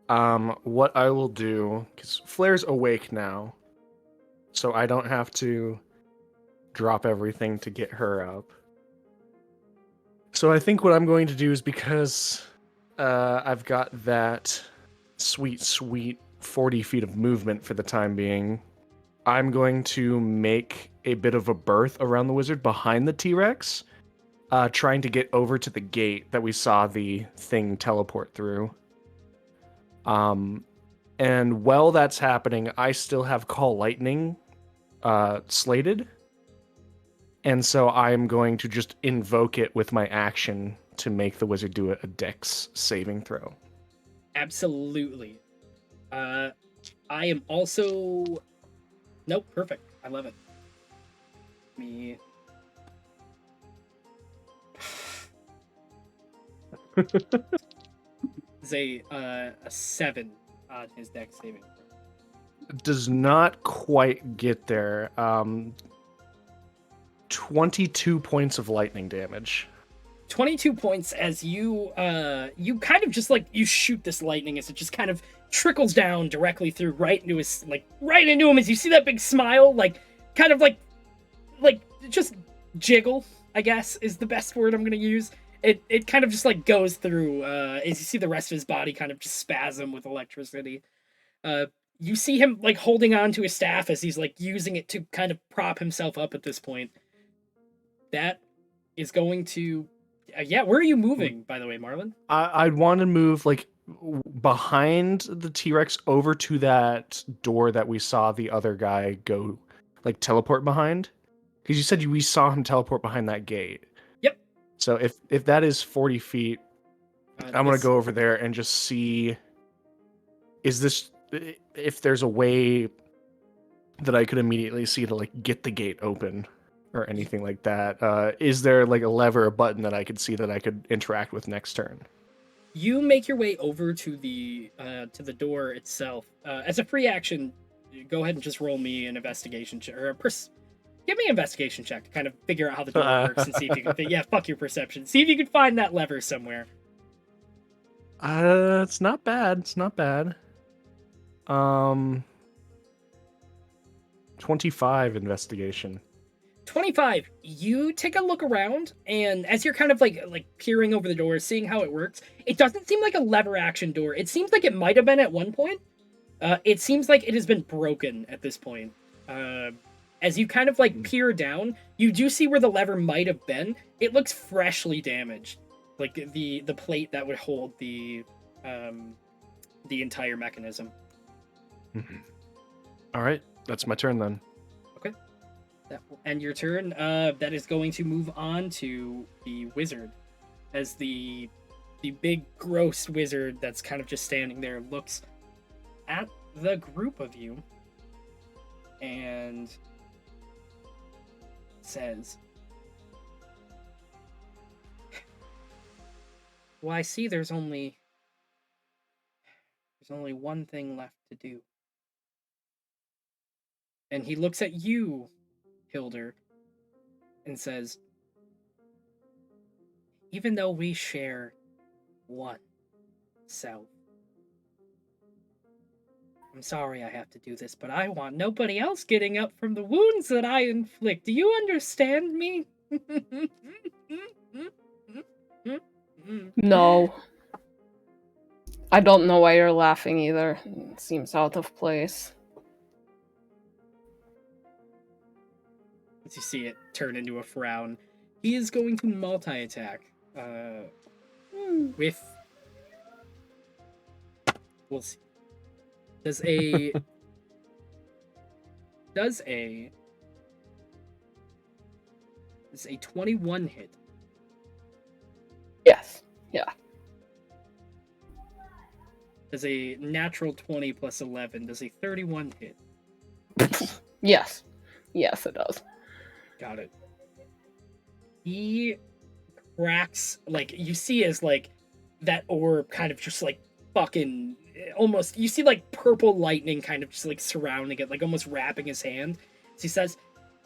what I will do, because Flair's awake now, so I don't have to drop everything to get her up. So I think what I'm going to do is, because I've got that sweet 40 feet of movement for the time being, I'm going to make a bit of a berth around the wizard behind the T-Rex, trying to get over to the gate that we saw the thing teleport through. And while that's happening, I still have Call Lightning slated. And so I'm going to just invoke it with my action to make the wizard do a dex saving throw. Absolutely. I am also... Nope, perfect. I love it. Me... It's a 7 on his dex saving. Does not quite get there. 22 points of lightning damage. 22 points as you you kind of just like you shoot this lightning as it just kind of trickles down directly through right into his right into him as you see that big smile kind of like just jiggle, I guess is the best word I'm gonna use. It kind of just like goes through as you see the rest of his body kind of just spasm with electricity. You see him like holding on to his staff as he's like using it to kind of prop himself up at this point. That is going to... where are you moving, by the way, Marlin? I'd want to move like behind the T-Rex over to that door that we saw the other guy go like teleport behind. Because you said we saw him teleport behind that gate. Yep. So if that is 40 feet, I'm going to go over there and just see... if there's a way that I could immediately see to like get the gate open or anything like that. Is there like a lever or button that I could see that I could interact with next turn? You make your way over to the door itself. As a free action, go ahead and just roll me an investigation check, or give me an investigation check to kind of figure out how the door works and see if you can fuck your perception. See if you can find that lever somewhere. It's not bad. It's not bad. 25 investigation. 25. You take a look around, and as you're kind of like peering over the door, seeing how it works, it doesn't seem like a lever action door. It seems like it might have been at one point. It seems like it has been broken at this point. As you kind of like peer down, you do see where the lever might have been. It looks freshly damaged, like the plate that would hold the entire mechanism. All right, that's my turn then. Okay. That will end your turn. That is going to move on to the wizard, as the big gross wizard that's kind of just standing there looks at the group of you and says, "Well, I see there's only one thing left to do." And he looks at you, Hilder, and says, "Even though we share one self, I'm sorry I have to do this, but I want nobody else getting up from the wounds that I inflict. Do you understand me?" No. I don't know why you're laughing either. It seems out of place. As you see it turn into a frown, he is going to multi-attack. With... We'll see. Does a 21 hit? Yes. Yeah. Does a natural 20 plus 11, does a 31 hit? Yes. Yes, it does. Got it. He cracks, like, you see as, like, that orb kind of just, like, fucking, almost, you see, like, purple lightning kind of just, like, surrounding it, like, almost wrapping his hand. As he says,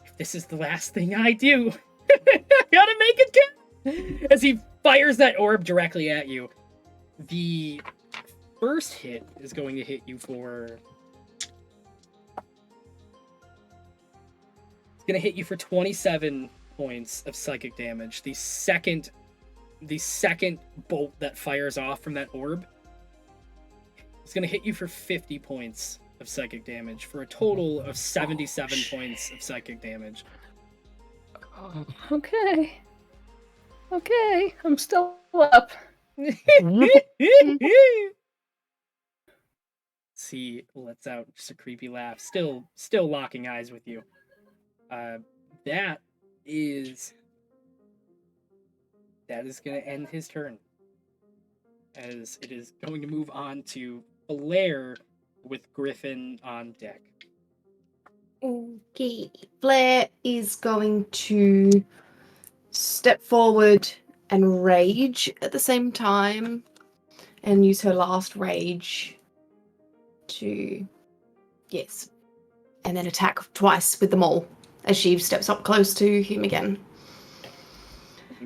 "If this is the last thing I do, I gotta make it count!" As he fires that orb directly at you. The first hit is going to hit you for... It's going to hit you for 27 points of psychic damage. The second bolt that fires off from that orb is going to hit you for 50 points of psychic damage, for a total of 77 points of psychic damage. Okay. Okay. I'm still up. See, lets out just a creepy laugh, still locking eyes with you. That is going to end his turn, as it is going to move on to Blair with Griffin on deck. Okay. Blair is going to step forward and rage at the same time and use her last rage to, yes, and then attack twice with them all as she steps up close to him again.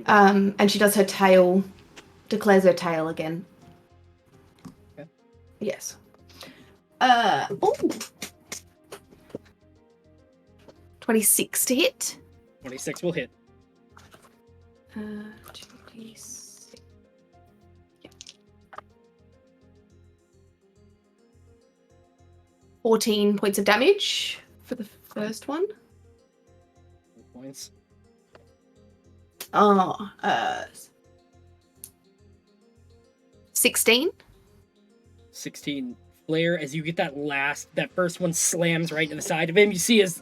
And she does her tail, declares her tail again. Okay. Yes. 26 to hit. 26 will hit. 26. Yeah. 14 points of damage for the first one. Points. 16. 16. Blair, as you get that first one slams right in the side of him, you see as,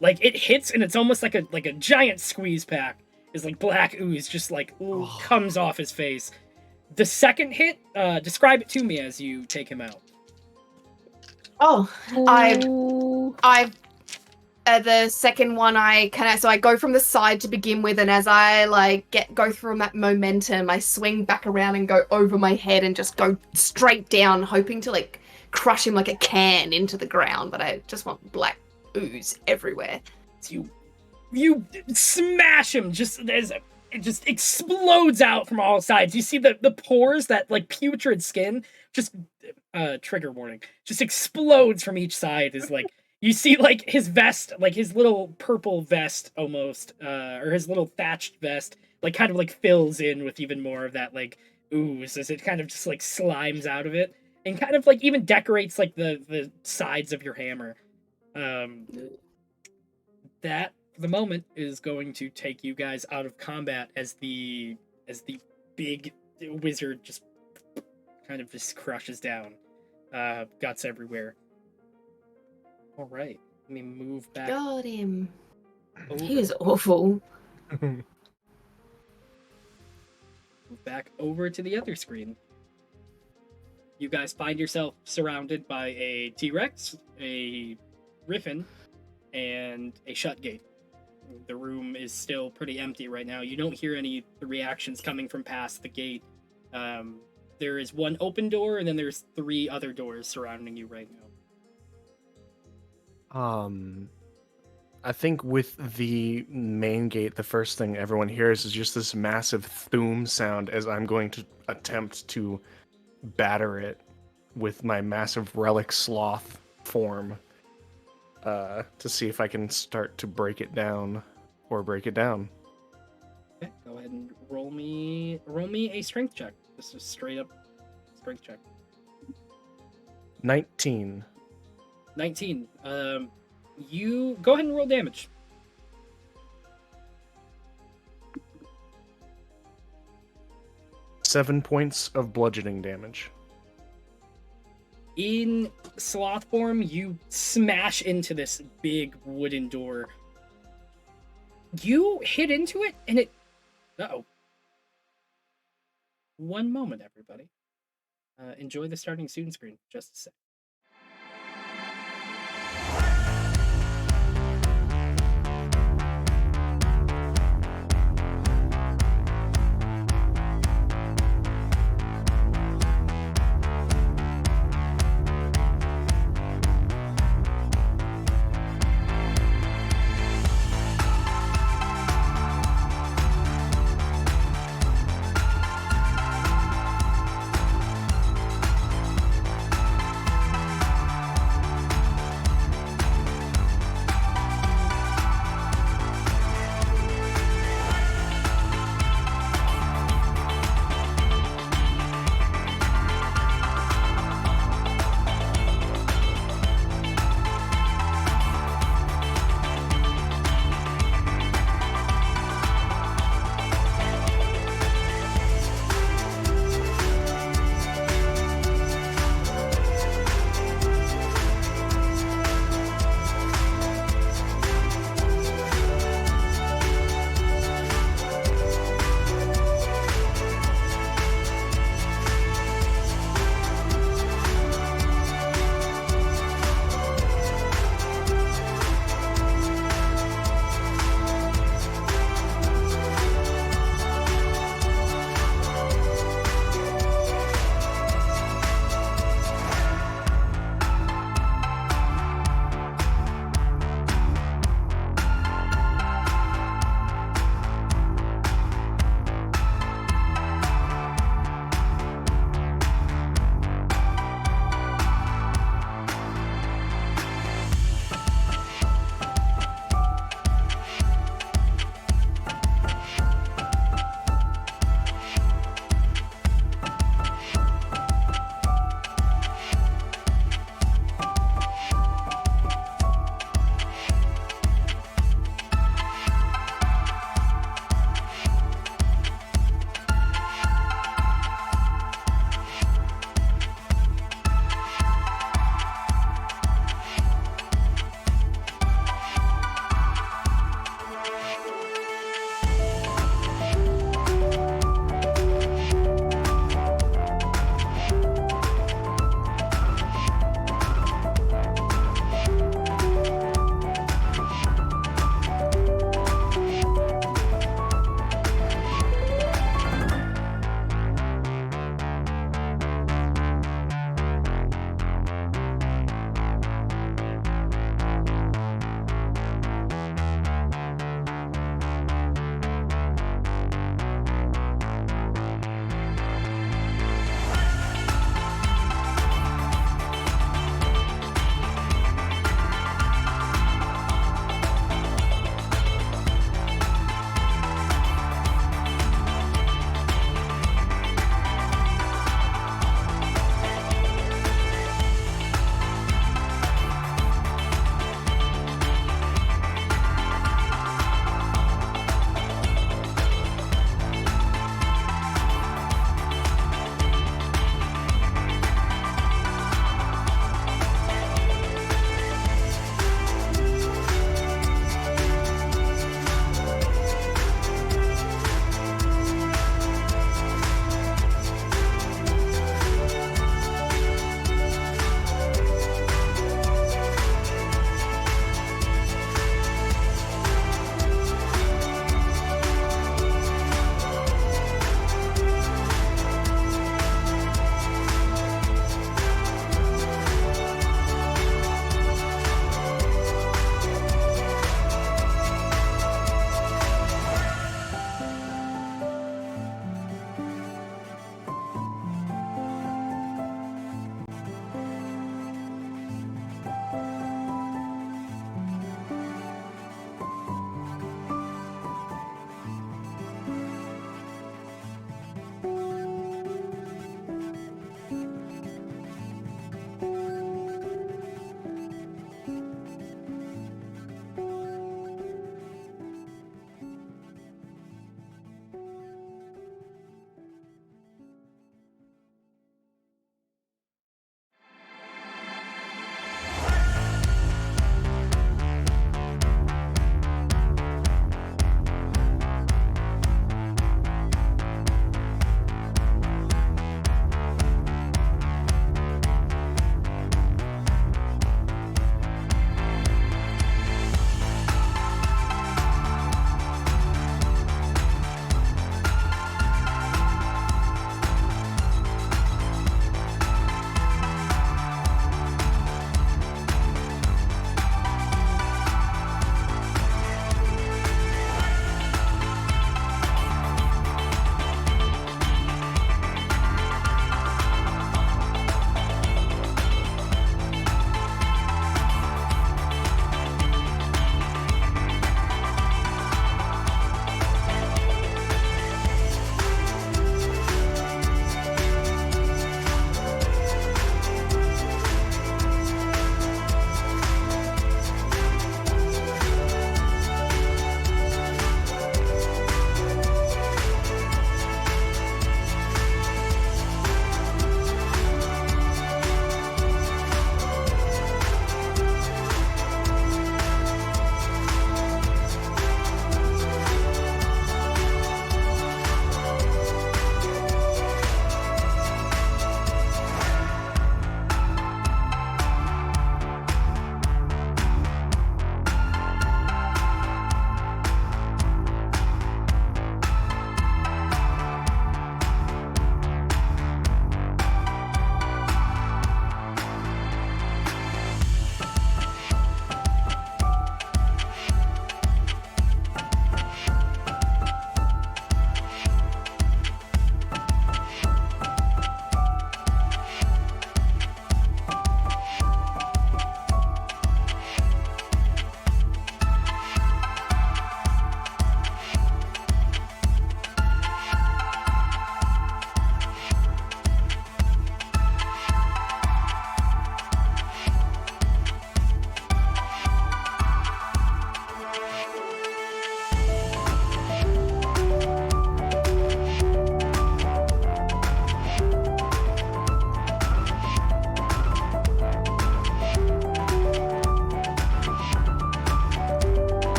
like, it hits and it's almost like a giant squeeze pack. Is like black ooze just like comes off his face. The second hit, describe it to me as you take him out. I the second one I go from the side to begin with, and as I like go through that momentum, I swing back around and go over my head and just go straight down, hoping to like crush him like a can into the ground, but I just want black ooze everywhere. You smash him just as it just explodes out from all sides. You see the pores, that like putrid skin, just trigger warning, just explodes from each side. Is like you see like his vest, like his little purple vest almost, or his little thatched vest, like kind of like fills in with even more of that like ooze as it kind of just like slimes out of it and kind of like even decorates like the sides of your hammer. That for the moment is going to take you guys out of combat as the big wizard just kind of just crushes down. Guts everywhere. All right, let me move back. Got him. He was awful. Move back over to the other screen. You guys find yourself surrounded by a T-Rex, a Griffin, and a shut gate. The room is still pretty empty right now. You don't hear any reactions coming from past the gate. There is one open door, and then there's 3 other doors surrounding you right now. I think with the main gate, the first thing everyone hears is just this massive thoom sound as I'm going to attempt to batter it with my massive relic sloth form to see if I can start to break it down or break it down. Okay, go ahead and roll me a strength check. This is straight up strength check. 19. 19. You go ahead and roll damage. Seven points of bludgeoning damage. In sloth form, you smash into this big wooden door. You hit into it, and it... Uh-oh. One moment, everybody. Enjoy the starting student screen. Just a sec.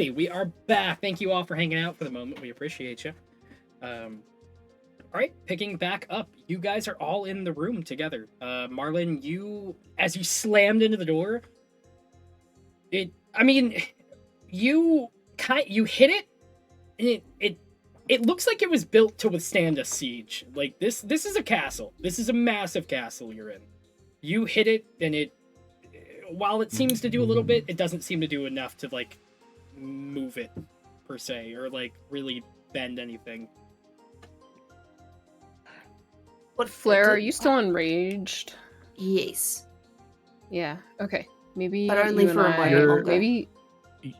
Alrighty, we are back. Thank you all for hanging out for the moment. We appreciate you. Alright, picking back up. You guys are all in the room together. Marlon, as you slammed into the door, you hit it, and it looks like it was built to withstand a siege. Like, this is a castle. This is a massive castle you're in. You hit it, and while it seems to do a little bit, it doesn't seem to do enough to, like, move it, per se, or, like, really bend anything. What, Flare, are you still enraged? Yes. Yeah, okay. Maybe But only for a moment longer. Maybe...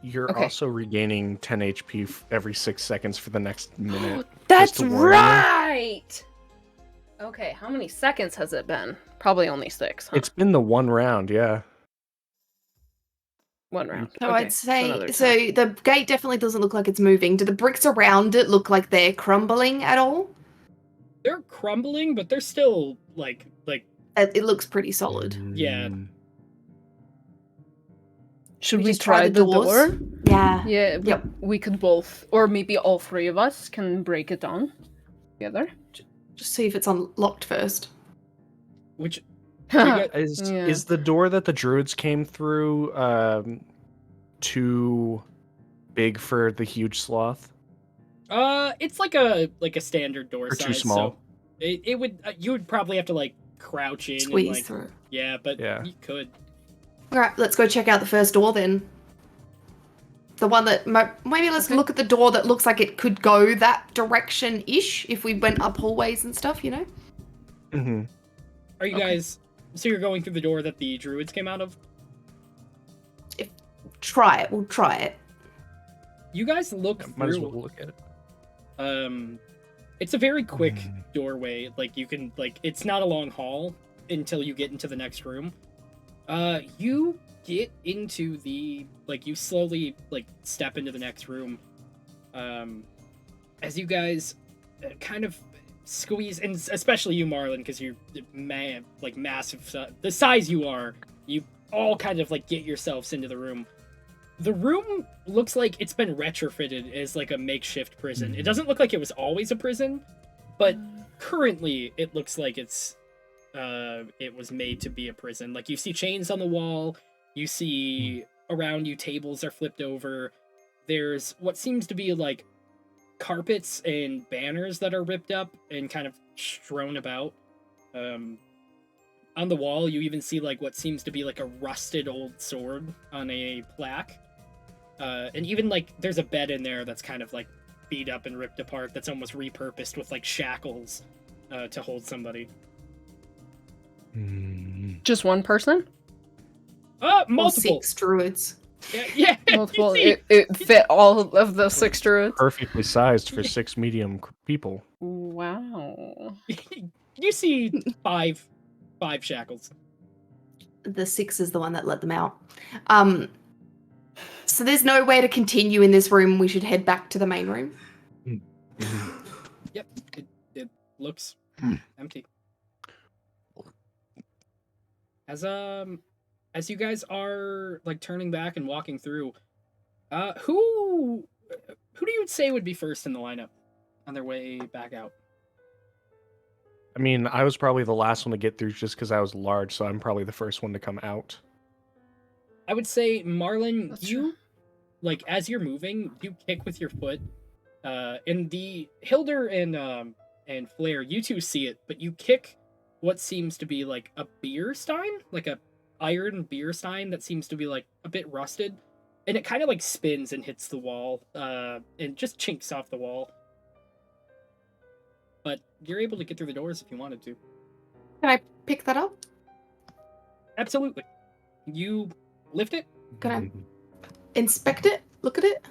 You're also regaining 10 HP every 6 seconds for the next minute. That's just to warn you. right! Okay, how many seconds has it been? Probably only 6, huh? It's been the 1 round, yeah. 1 round. So Okay, I'd say, another so time. the gate definitely doesn't look like it's moving. Do the bricks around it look like they're crumbling at all? They're crumbling, but they're still, like... It looks pretty solid. Yeah. Should we just try the door? Yeah. Yeah, Yep. we could both, or maybe all 3 of us can break it down together. Just see if it's unlocked first. Which... Is the door that the druids came through too big for the huge sloth? It's like a standard door Or size. too small? So it would you would probably have to like crouch in Squeeze and like through. yeah, but Yeah. you could. Alright, let's go check out the first door then. The one that... Maybe let's look at the door that looks like it could go that direction-ish if we went up hallways and stuff, you know? Mm-hmm. Are you guys... So you're going through the door that the druids came out of? Try it. We'll try it. You guys look Might as through... well look at it. It's a very quick doorway. Like, you can... Like, it's not a long hall until you get into the next room. You get into the... Like, you slowly, like, step into the next room. As you guys kind of squeeze... And especially you, Marlon, because you're massive... the size you are, you all kind of, like, get yourselves into the room. The room looks like it's been retrofitted as, like, a makeshift prison. It doesn't look like it was always a prison, but currently it looks like it was made to be a prison. Like, you see chains on the wall, you see around you tables are flipped over, there's what seems to be, like, carpets and banners that are ripped up and kind of strewn about. On the wall, you even see, like, what seems to be, like, a rusted old sword on a plaque. And even, like, there's a bed in there that's kind of, like, beat up and ripped apart that's almost repurposed with, like, shackles to hold somebody. Just one person? Multiple. Or 6 druids. Yeah. Multiple. It fit all of the 6 druids? Perfectly sized for 6 medium people. Wow. You see 5 shackles. The 6 is the one that let them out. So there's no way to continue in this room. We should head back to the main room. Yep. It looks empty. As you guys are, like, turning back and walking through, who do you say would be first in the lineup on their way back out? I mean, I was probably the last one to get through just because I was large, so I'm probably the first one to come out. I would say, Marlon, That's you, true. like, as you're moving, you kick with your foot. And the Hilder and Flare, you two see it, but you kick what seems to be like a beer stein, like a iron beer stein that seems to be like a bit rusted, and it kind of like spins and hits the wall, and just chinks off the wall. But you're able to get through the doors if you wanted to. Can I pick that up? Absolutely. You lift it. Can I inspect it? Look at it?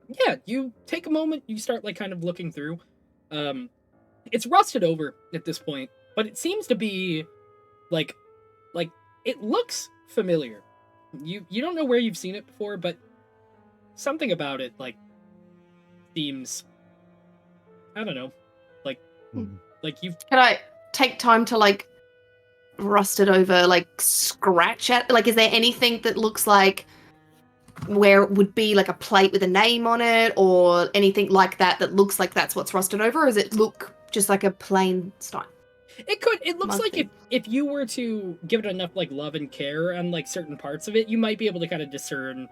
Yeah, you take a moment, you start like kind of looking through. It's rusted over at this point, but it seems to be like it looks familiar. You don't know where you've seen it before, but something about it like seems, I don't know, like you've... Can I take time to like rust it over, like scratch at? Like, is there anything that looks like where it would be like a plate with a name on it or anything like that that looks like that's what's rusted over? Or does it look just like a plain stone? It looks like Monkey. if you were to give it enough like love and care on like certain parts of it, you might be able to kind of discern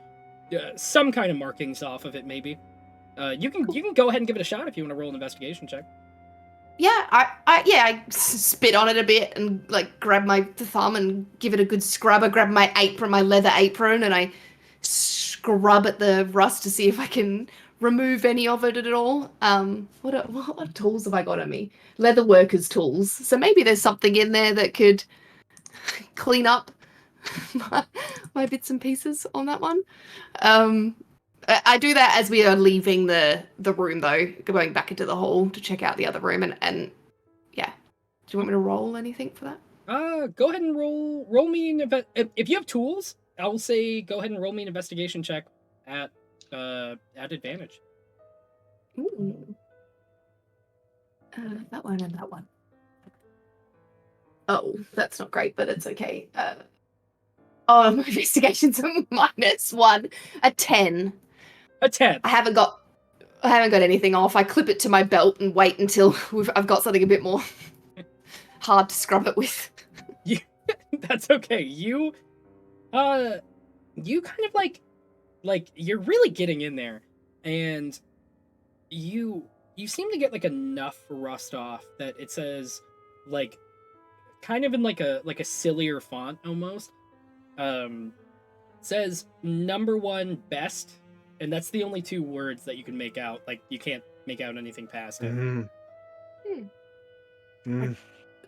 some kind of markings off of it. Maybe you can go ahead and give it a shot if you want to roll an investigation check. Yeah, I spit on it a bit and like grab my thumb and give it a good scrub. I grab my apron, my leather apron, and I scrub at the rust to see if I can remove any of it at all. What tools have I got on me? Leather workers tools. So maybe there's something in there that could clean up my bits and pieces on that one. I do that as we are leaving the room, though, going back into the hall to check out the other room, and yeah. Do you want me to roll anything for that? Go ahead and roll me an if you have tools, I will say go ahead and roll me an investigation check at advantage. Ooh. That one and that one. Oh, that's not great, but it's okay. My investigation's a -1, a 10. A 10. I haven't got anything off. I clip it to my belt and wait until I've got something a bit more hard to scrub it with. That's okay. You kind of like you're really getting in there, and you seem to get like enough rust off that it says like kind of in like a sillier font almost. Says #1 best, and that's the only 2 words that you can make out. Like you can't make out anything past it.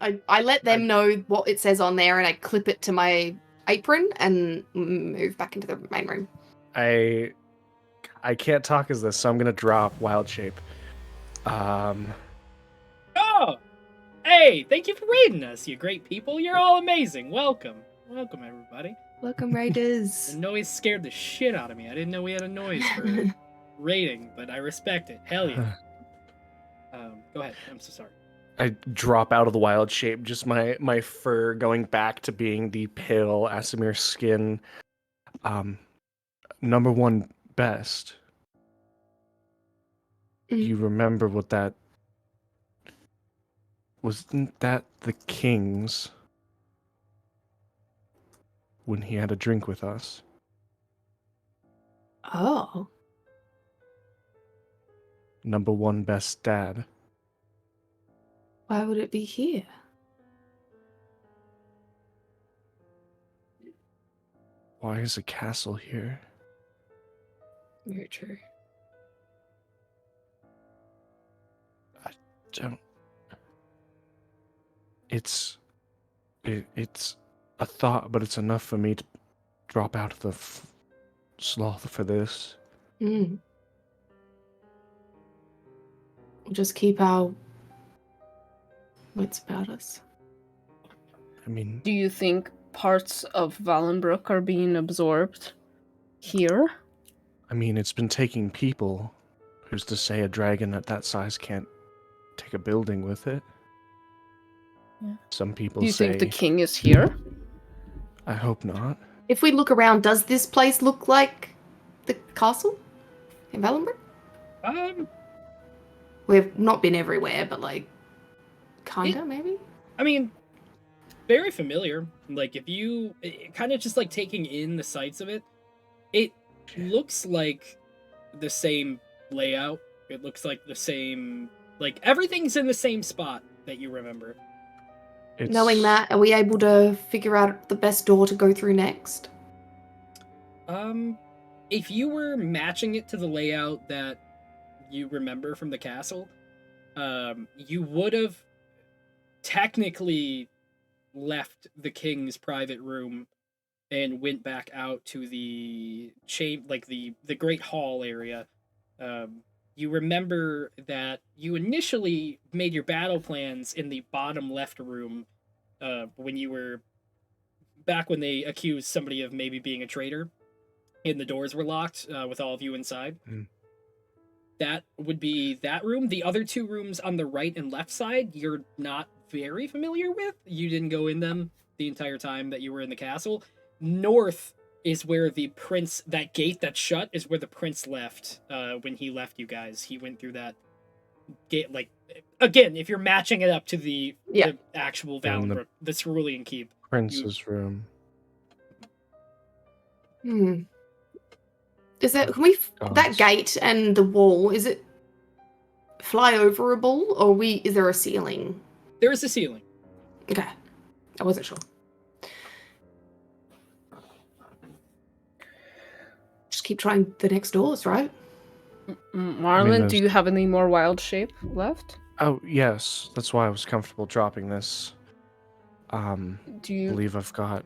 I let them know what it says on there, and I clip it to my apron and move back into the main room. I can't talk as this, so I'm gonna drop Wild Shape. Oh, hey! Thank you for raiding us, you great people. You're all amazing. Welcome, everybody. Welcome, Raiders. The noise scared the shit out of me. I didn't know we had a noise for raiding, but I respect it. Hell yeah. Go ahead. I'm so sorry. I drop out of the Wild Shape, just my fur going back to being the pale Asimir skin. #1 best. You remember what that... Wasn't that the king's when he had a drink with us? Oh. #1 best dad. Why would it be here? Why is a castle here? Very true. I don't... It's a thought, but it's enough for me to drop out of the sloth for this. We'll just keep our wits about us. I mean... Do you think parts of Valenbrook are being absorbed here? I mean, it's been taking people. Who's to say a dragon at that size can't take a building with it? Yeah. Some people Do you say... think the king is here? I hope not. If we look around, does this place look like the castle in Valenbrook? We've not been everywhere, but like, kinda, maybe? I mean, very familiar. Like, if you kind of just like taking in the sights of it, it looks like the same layout. It looks like the same, like everything's in the same spot that you remember. Knowing that, are we able to figure out the best door to go through next? If you were matching it to the layout that you remember from the castle, you would have technically left the king's private room and went back out to the the great hall area. You remember that you initially made your battle plans in the bottom left room when you were back when they accused somebody of maybe being a traitor and the doors were locked with all of you inside. That would be that room. The other 2 rooms on the right and left side, you're not very familiar with. You didn't go in them the entire time that you were in the castle. North is where the prince, that gate that's shut, is where the prince left when he left you guys. He went through that gate, like, again, if you're matching it up to the actual Valenbrook, the Cerulean Keep. Prince's room. Is that, can we, that Gods. gate and the wall, is it flyoverable, or is there a ceiling? There is a ceiling. Okay. I wasn't sure. Just keep trying the next doors, right? Marlon, do you have any more wild shape left? Oh, yes. That's why I was comfortable dropping this. Do you believe I've got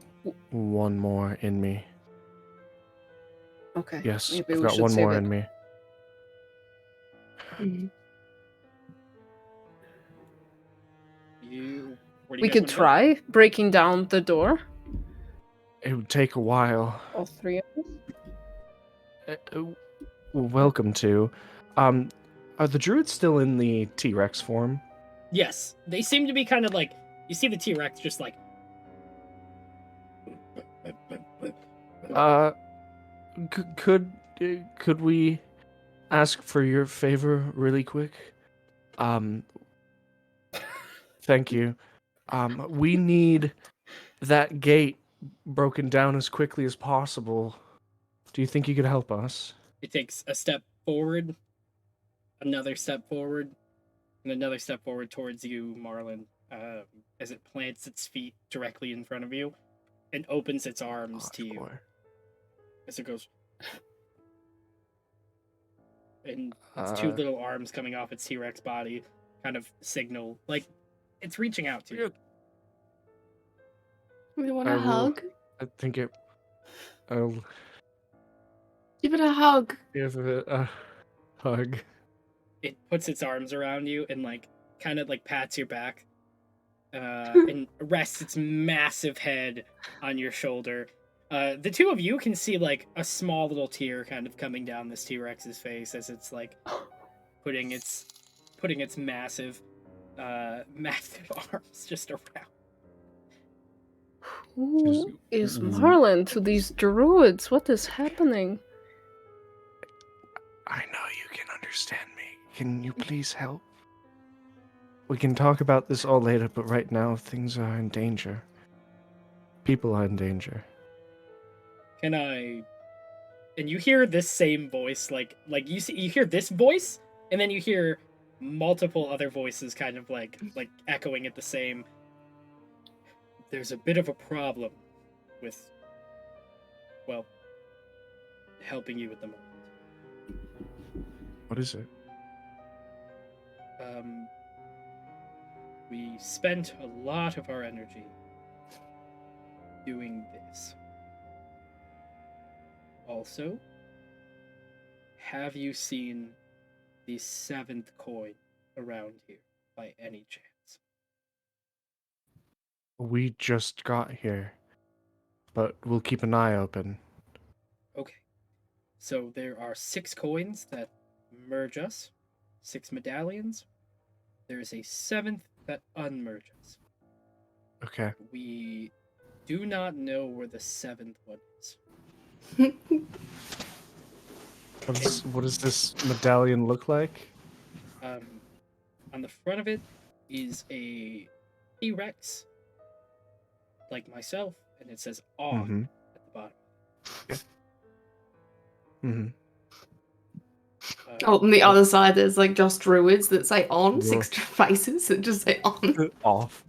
one more in me. Okay. Yes, maybe I've we got should one save more it. in me. Where do you We guys could wanna go? try breaking down the door. It would take a while. All three of us. Welcome to. Are the druids still in the T-Rex form? Yes, they seem to be kind of like, you see the T-Rex just like, Could we ask for your favor really quick? Thank you. We need that gate broken down as quickly as possible. Do you think you could help us? it takes a step forward, another step forward, and another step forward towards you, Marlon, as it plants its feet directly in front of you and opens its arms to you. As it goes, and its two little arms coming off its T-Rex body kind of signal, like, it's reaching out to you. We want a hug? I think it... I'll Give it a hug. give it a hug. It puts its arms around you and, like, kind of, like, pats your back and rests its massive head on your shoulder. The two of you can see, like, a small little tear kind of coming down this T-Rex's face as it's, like, putting its massive arms just around. Who is Marlon to these druids? What is happening? I know you can understand me. Can you please help? We can talk about this all later, but right now things are in danger. People are in danger. Can I? And you hear this same voice, like you hear this voice, and then you hear multiple other voices, kind of like echoing at the same. There's a bit of a problem with, well, helping you at the moment. What is it? We spent a lot of our energy doing this. Also, have you seen the 7th coin around here by any chance? We just got here, but we'll keep an eye open. Okay. So there are 6 coins that merge us, 6 medallions. There is a 7th that unmerge us. Okay. We do not know where the 7th one is. What does this medallion look like? On the front of it is a T-Rex, like myself, and it says "on" at the bottom. On the other side, there's like just druids that say on, 6 faces that just say on. Off.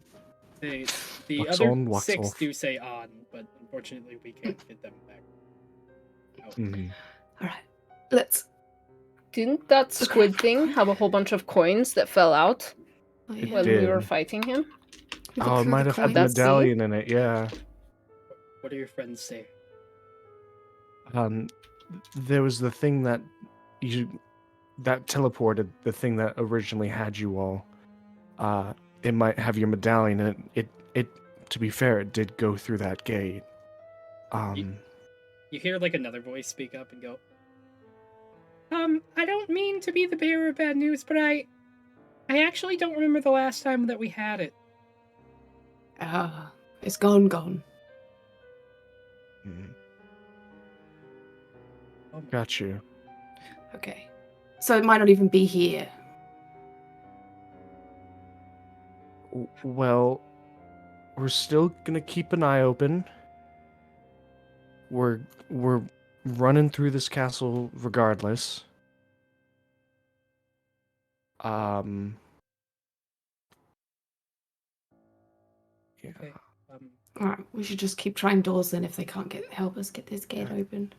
The Wax other on, wax 6 off. do say on, but unfortunately we can't get them back. Alright, let's. Didn't that squid thing have a whole bunch of coins that fell out when we were fighting him? Oh, it might have had the coins. medallion in it, yeah. What do your friends say? There was the thing that that teleported, the thing that originally had you all. It might have your medallion, and it to be fair, it did go through that gate. You hear like another voice speak up and go, I don't mean to be the bearer of bad news, but I actually don't remember the last time that we had it. It's gone. Oh my- Got you. Okay. So it might not even be here. Well, we're still gonna keep an eye open. We're running through this castle regardless. Um. Yeah. Okay. All right, we should just keep trying doors then if they can't help us get this gate open.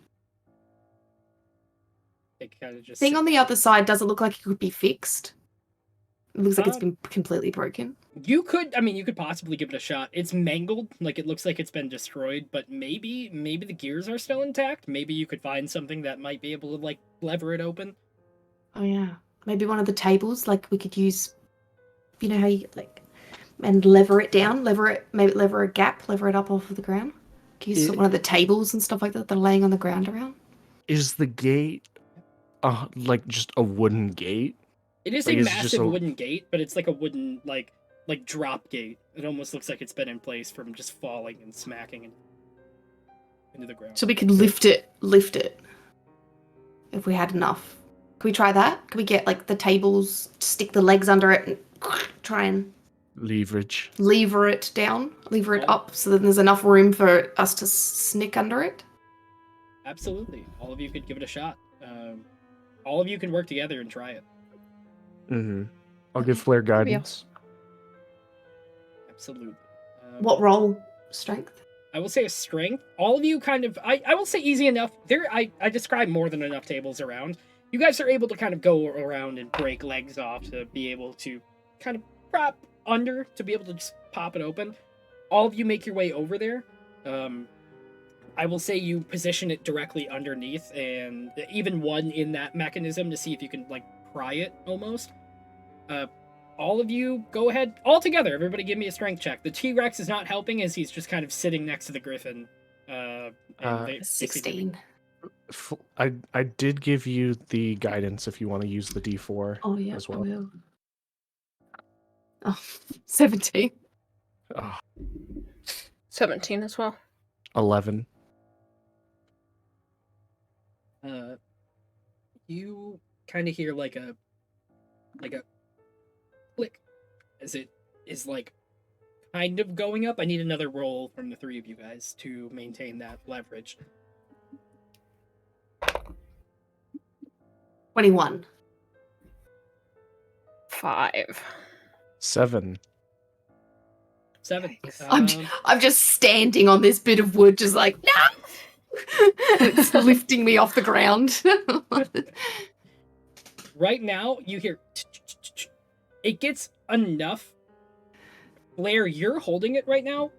They kind of just Thing sit on the there. other side doesn't look like it could be fixed. It looks like it's Um, been completely broken. You could possibly give it a shot. It's mangled, like it looks like it's been destroyed, but maybe the gears are still intact. Maybe you could find something that might be able to like lever it open. Oh yeah, maybe one of the tables. Like we could use, you know how you like, and lever it down, maybe lever a gap, lever it up off of the ground. Use one of the tables and stuff like that. They're laying on the ground around. Is the gate, like just a wooden gate? It is Like, a is it just massive a- wooden gate, but it's like a wooden like drop gate. It almost looks like it's been in place from just falling and smacking into the ground. So we could lift it if we had enough. Can we try that? Can we get like the tables, stick the legs under it, and try and Leverage. lever it down, lever it up, so that there's enough room for us to sneak under it? Absolutely, all of you could give it a shot. All of you can work together and try it. Mm-hmm. I'll give Flair guidance. Absolutely. What roll? Strength? I will say a strength. All of you kind of, I will say easy enough. I describe more than enough tables around. You guys are able to kind of go around and break legs off to be able to kind of prop under to be able to just pop it open. All of you make your way over there. I will say you position it directly underneath, and even one in that mechanism to see if you can like pry it almost. All of you go ahead all together. Everybody give me a strength check. The T-Rex is not helping as he's just kind of sitting next to the griffin. And they 16. I did give you the guidance if you want to use the D4 Oh yeah, as I well. will. Oh, 17. Oh, 17 as well. 11. You kind of hear like a click as it is like kind of going up. I need another roll from the three of you guys to maintain that leverage. 21. 5. 7. 7. I'm just standing on this bit of wood, just like, no! It's lifting me off the ground. Right now, you hear it gets enough. Blair, you're holding it right now.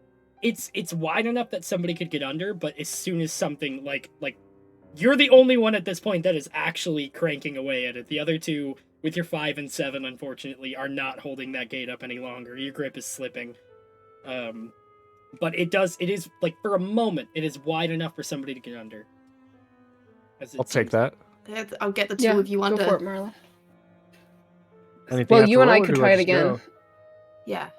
It's wide enough that somebody could get under, but as soon as something like you're the only one at this point that is actually cranking away at it. The other two, with your 5 and 7, unfortunately, are not holding that gate up any longer. Your grip is slipping. But it is like for a moment, it is wide enough for somebody to get under. I'll take that. I'll get the two of you under. Go for it, Marla. Anything I Well, have to you and I roll, or could do try it just again. go? Yeah.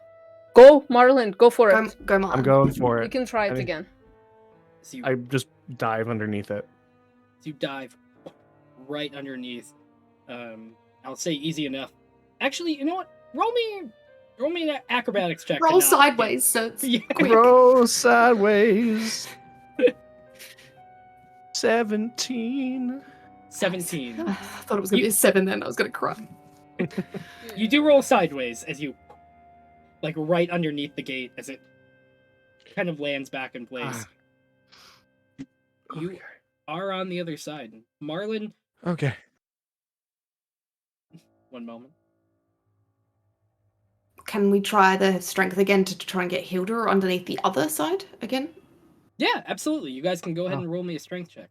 Go, Marlon. Go for it. Go on. I'm going for You it. can try it again. So I just dive underneath it. you dive right underneath. I'll say easy enough. Actually, you know what? Roll me an acrobatics check. to Roll not sideways, so it's Yeah. quick. Roll sideways. 17. 17. I thought it was going to be a 7 then. I was going to cry. You do roll sideways as you, like, right underneath the gate as it kind of lands back in place. You are on the other side. Marlon, Okay. one moment. Can we try the strength again to try and get Hilda underneath the other side again? Yeah, absolutely. You guys can go ahead and roll me a strength check.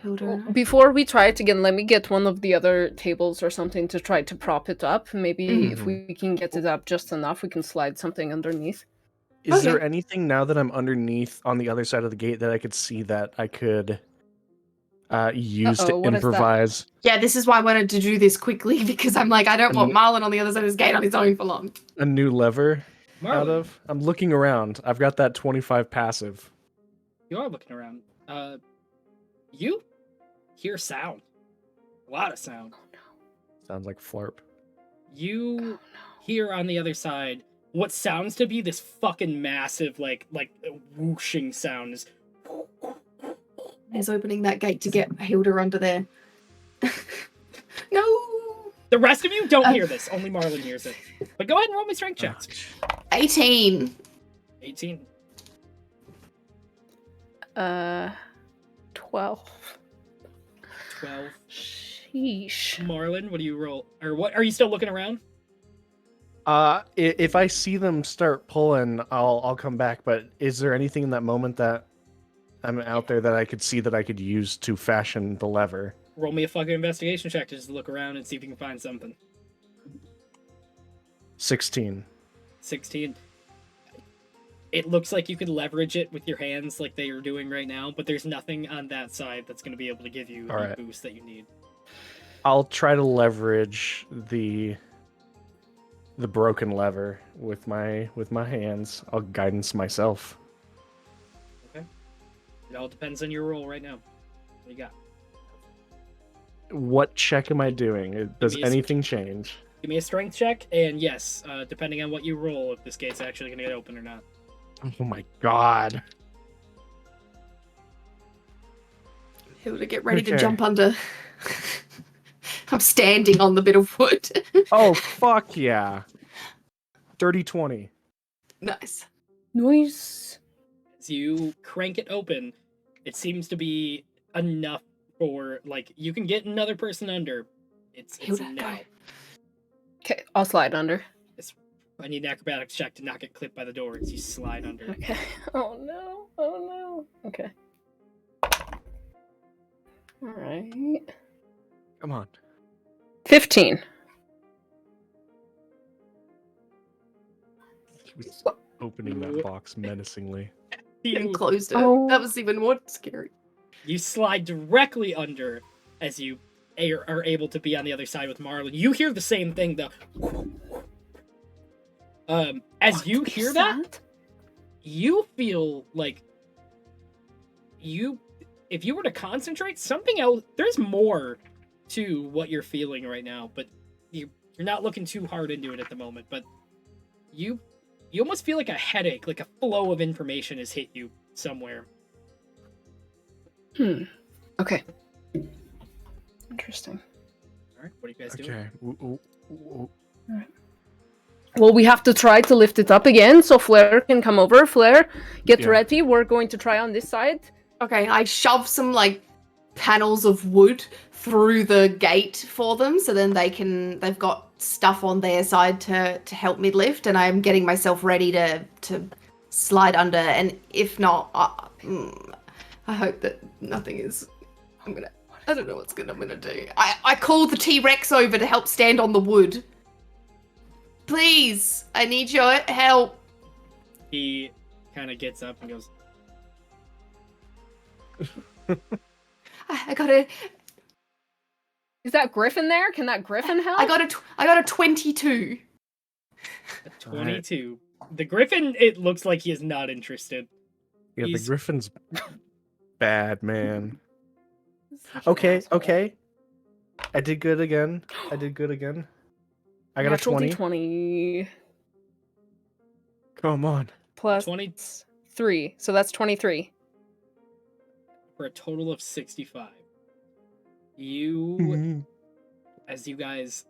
Hilda. Well, before we try it again, let me get one of the other tables or something to try to prop it up. Maybe if we can get it up just enough, we can slide something underneath. Is there anything now that I'm underneath on the other side of the gate that I could see that I could use to what is that? improvise? Yeah, this is why I wanted to do this quickly, because I'm like, I don't want Marlon on the other side of this gate on his own for long. A new lever out Marlon, of? I'm looking around. I've got that 25 passive. you are looking around. You hear sound. A lot of sound. Sounds like Flarp. You hear on the other side what sounds to be this fucking massive, like whooshing sound. Is opening that gate to get Hilda under there. No! The rest of you don't hear this. Only Marlon hears it. But go ahead and roll me strength checks. 18. 18. 12. 12. Sheesh. Marlon, what do you roll? Or what? Are you still looking around? If I see them start pulling, I'll come back. But is there anything in that moment that I'm out there that I could see that I could use to fashion the lever? Roll me a fucking investigation check to just look around and see if you can find something. 16. 16. It looks like you could leverage it with your hands like they are doing right now, but there's nothing on that side that's going to be able to give you the Alright. boost that you need. I'll try to leverage the broken lever with my hands. I'll guidance myself. Okay. It all depends on your roll right now. What do you got? What check am I doing? Does me a anything change? Give me a strength check, and yes, depending on what you roll, if this gate's actually going to get open or not. Oh my god. Hilda, get ready to Okay. jump under. I'm standing on the bit of wood. Oh, fuck yeah. Dirty 20. Nice. Nice. As you crank it open, it seems to be enough for, like, you can get another person under. It's Hilda, no. go. Okay, I'll slide under. I need an acrobatics check to not get clipped by the door as you slide under. Okay. Oh no. Oh no. Okay. Alright. Come on. 15. He was opening that box menacingly. And closed it. Oh. That was even more scary. You slide directly under as you are able to be on the other side with Marlon. You hear the same thing though. As you hear that, you feel like if you were to concentrate, something else, there's more to what you're feeling right now, but you're not looking too hard into it at the moment, but you almost feel like a headache, like a flow of information has hit you somewhere. Okay. Interesting. All right, what are you guys doing? Okay. Well, we have to try to lift it up again so Flare can come over. Flare, get Yeah. ready. We're going to try on this side. Okay, I shove some like panels of wood through the gate for them, so then they've got stuff on their side to help me lift, and I'm getting myself ready to slide under. And if not, I hope that nothing is. I don't know what I'm gonna do. I call the T-Rex over to help stand on the wood. Please, I need your help. He kind of gets up and goes, I got a Is that Griffin there? Can that Griffin help? I got a 22. a 22. The Griffin, it looks like he is not interested. Yeah, He's- the Griffin's bad, man. Such an Okay, asshole. okay. I did good again. I got Natural a 20. D20 Come on. plus 23 so that's 23. for a total of 65. You, as you guys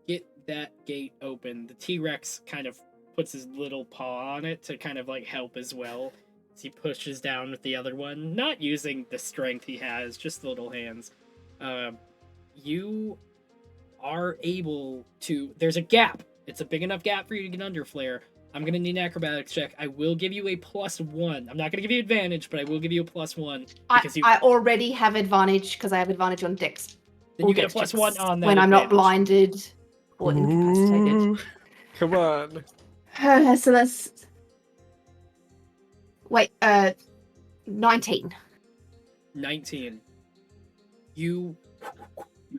get that gate open, the T-Rex kind of puts his little paw on it to kind of like help as well. As he pushes down with the other one, not using the strength he has, just the little hands. You are able to. There's a gap. It's a big enough gap for you to get under, Flare. I'm gonna need an acrobatics check. I will give you a +1. I'm not gonna give you advantage, but I will give you a +1 because I already have advantage because I have advantage on Dex. then you get a +1 on that when I'm not advantage. blinded or incapacitated. Come on. So that's wait, 19. 19. You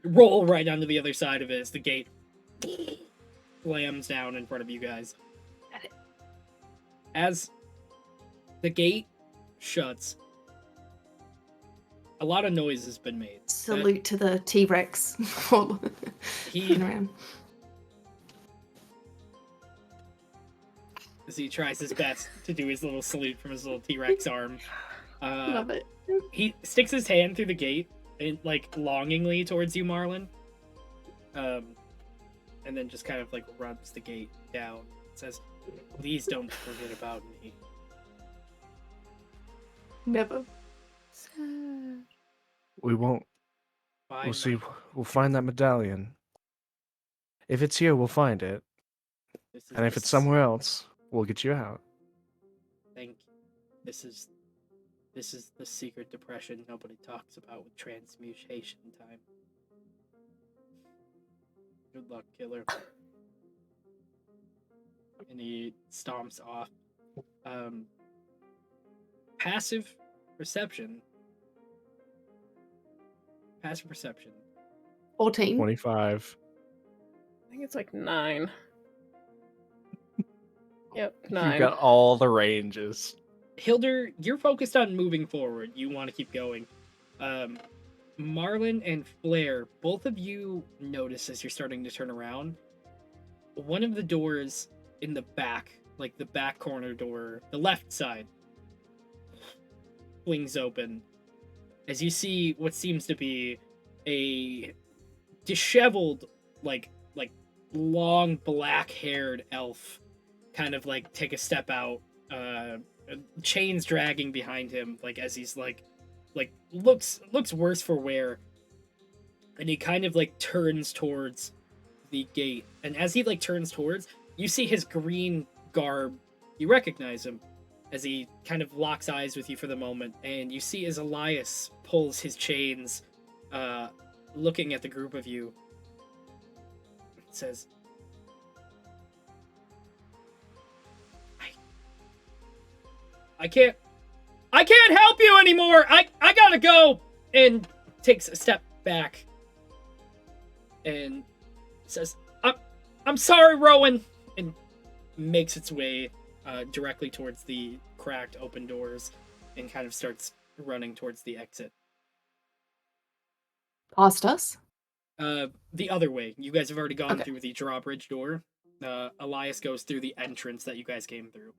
roll right onto the other side of it as the gate slams down in front of you guys. As the gate shuts, A lot of noise has been made. Salute to the T-Rex. He around. as he tries his best to do his little salute from his little T-Rex arm. Love it. He sticks his hand through the gate and like longingly towards you, Marlon. And then just kind of like rubs the gate down. Says, "Please don't forget about me." Never. We won't. Bye, We'll see. Mike. We'll find that medallion. If it's here, we'll find it. This is And if the it's somewhere else, we'll get you out. Thank you. This is the secret depression nobody talks about with transmutation time. Good luck, killer. And he stomps off. Passive perception. Passive perception. 14. 25. I think it's like 9. Yep, You've 9. got all the ranges. Hilder, you're focused on moving forward. You want to keep going. Marlon and Flair, both of you notice as you're starting to turn around, one of the doors in the back, like the back corner door, the left side, flings open as you see what seems to be a disheveled, like long black-haired elf kind of like take a step out, chains dragging behind him, like as he's like looks worse for wear, and he kind of like turns towards the gate, and as he like turns towards, you see his green garb. You recognize him as he kind of locks eyes with you for the moment, and you see as Elias pulls his chains, looking at the group of you, says, I can't help you anymore. I gotta go. And takes a step back and says, I'm sorry, Rowan, and makes its way directly towards the cracked open doors and kind of starts running towards the exit. Past us? The other way. You guys have already gone Okay. through the drawbridge door. Elias goes through the entrance that you guys came through.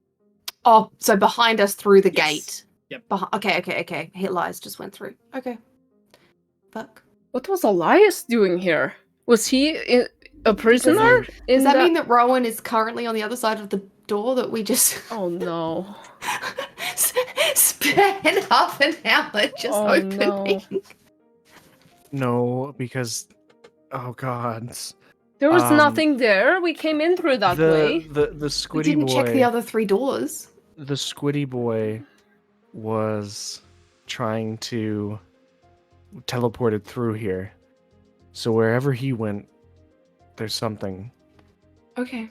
Oh, so behind us through the Yes. gate. Yep. Okay. Elias just went through. Okay. Fuck. What was Elias doing here? Was he a prisoner? Does that mean that Rowan is currently on the other side of the door that we just Oh no. spent half an hour just opening? No, because oh god, There was nothing there. We came in through that way. the We squiddy didn't boy. check the other 3 doors. The squiddy boy was trying to teleport it through here. So wherever he went, there's something. Okay.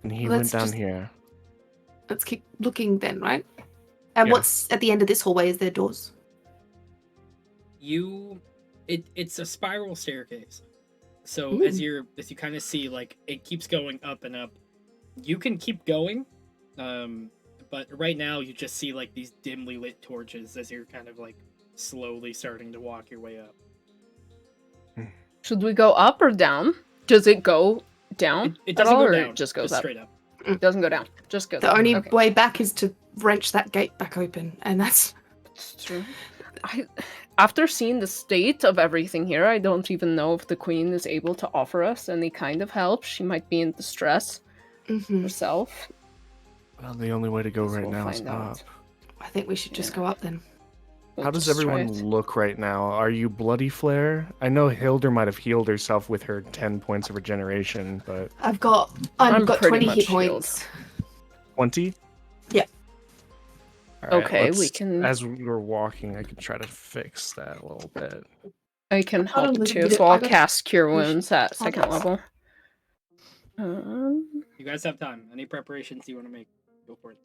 And he Well, went down let's here. Let's keep looking then, right? And Yeah. what's at the end of this hallway? Is there doors? It's a spiral staircase. So as you kind of see, like, it keeps going up and up. You can keep going, but right now you just see like these dimly lit torches as you're kind of like slowly starting to walk your way up. Should we go up or down? Does it go down? It at doesn't all, go or down. it just goes up. Straight up. It doesn't go down. Just goes The up. only Okay. way back is to wrench that gate back open, and that's It's true. After seeing the state of everything here, I don't even know if the queen is able to offer us any kind of help. She might be in distress herself. Well, the only way to go Guess right we'll now is find up. out. I think we should just go up then. We'll How does just try everyone it. look right now? Are you bloody Flare? I know Hilder might have healed herself with her 10 points of regeneration, but I've got I'm 20 pretty hit much points. 20? Yeah. Alright, Okay, we let's- can- As we're walking, I can try to fix that a little bit. I can Hold on, help let's too, get it- so I I'll got- cast Cure we should- Wounds at I'll second just- level. You guys have time. Any preparations you want to make? Go for it.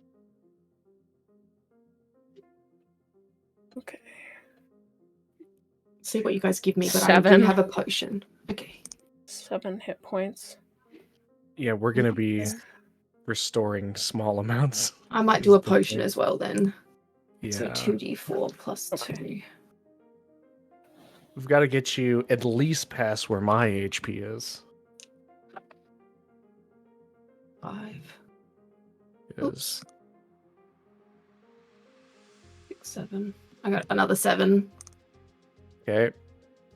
Okay. See what you guys give me, but I 7. do have a potion. Okay. 7 hit points. Yeah, we're gonna be restoring small amounts. I might do a Is the potion thing. as well then. Yeah. So 2d4 plus Okay. 2. we've got to get you at least past where my HP is. 5, Is 6, 7. I got another 7. okay.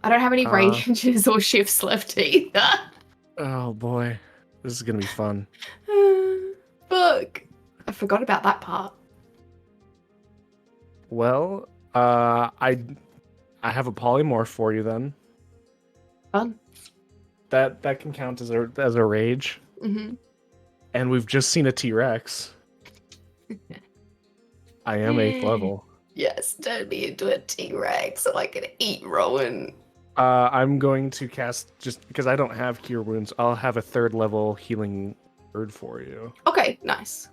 I don't have any Uh. ranges or shifts left either. Oh boy, this is gonna be fun. Fuck. I forgot about that part. Well, I have a polymorph for you then. Fun. That can count as a rage. Mm-hmm. And we've just seen a T-Rex. I am 8th level. Yes, turn me into a T-Rex so I can eat Rowan. I'm going to cast, just because I don't have Cure Wounds, I'll have a 3rd level healing word for you. Okay, nice.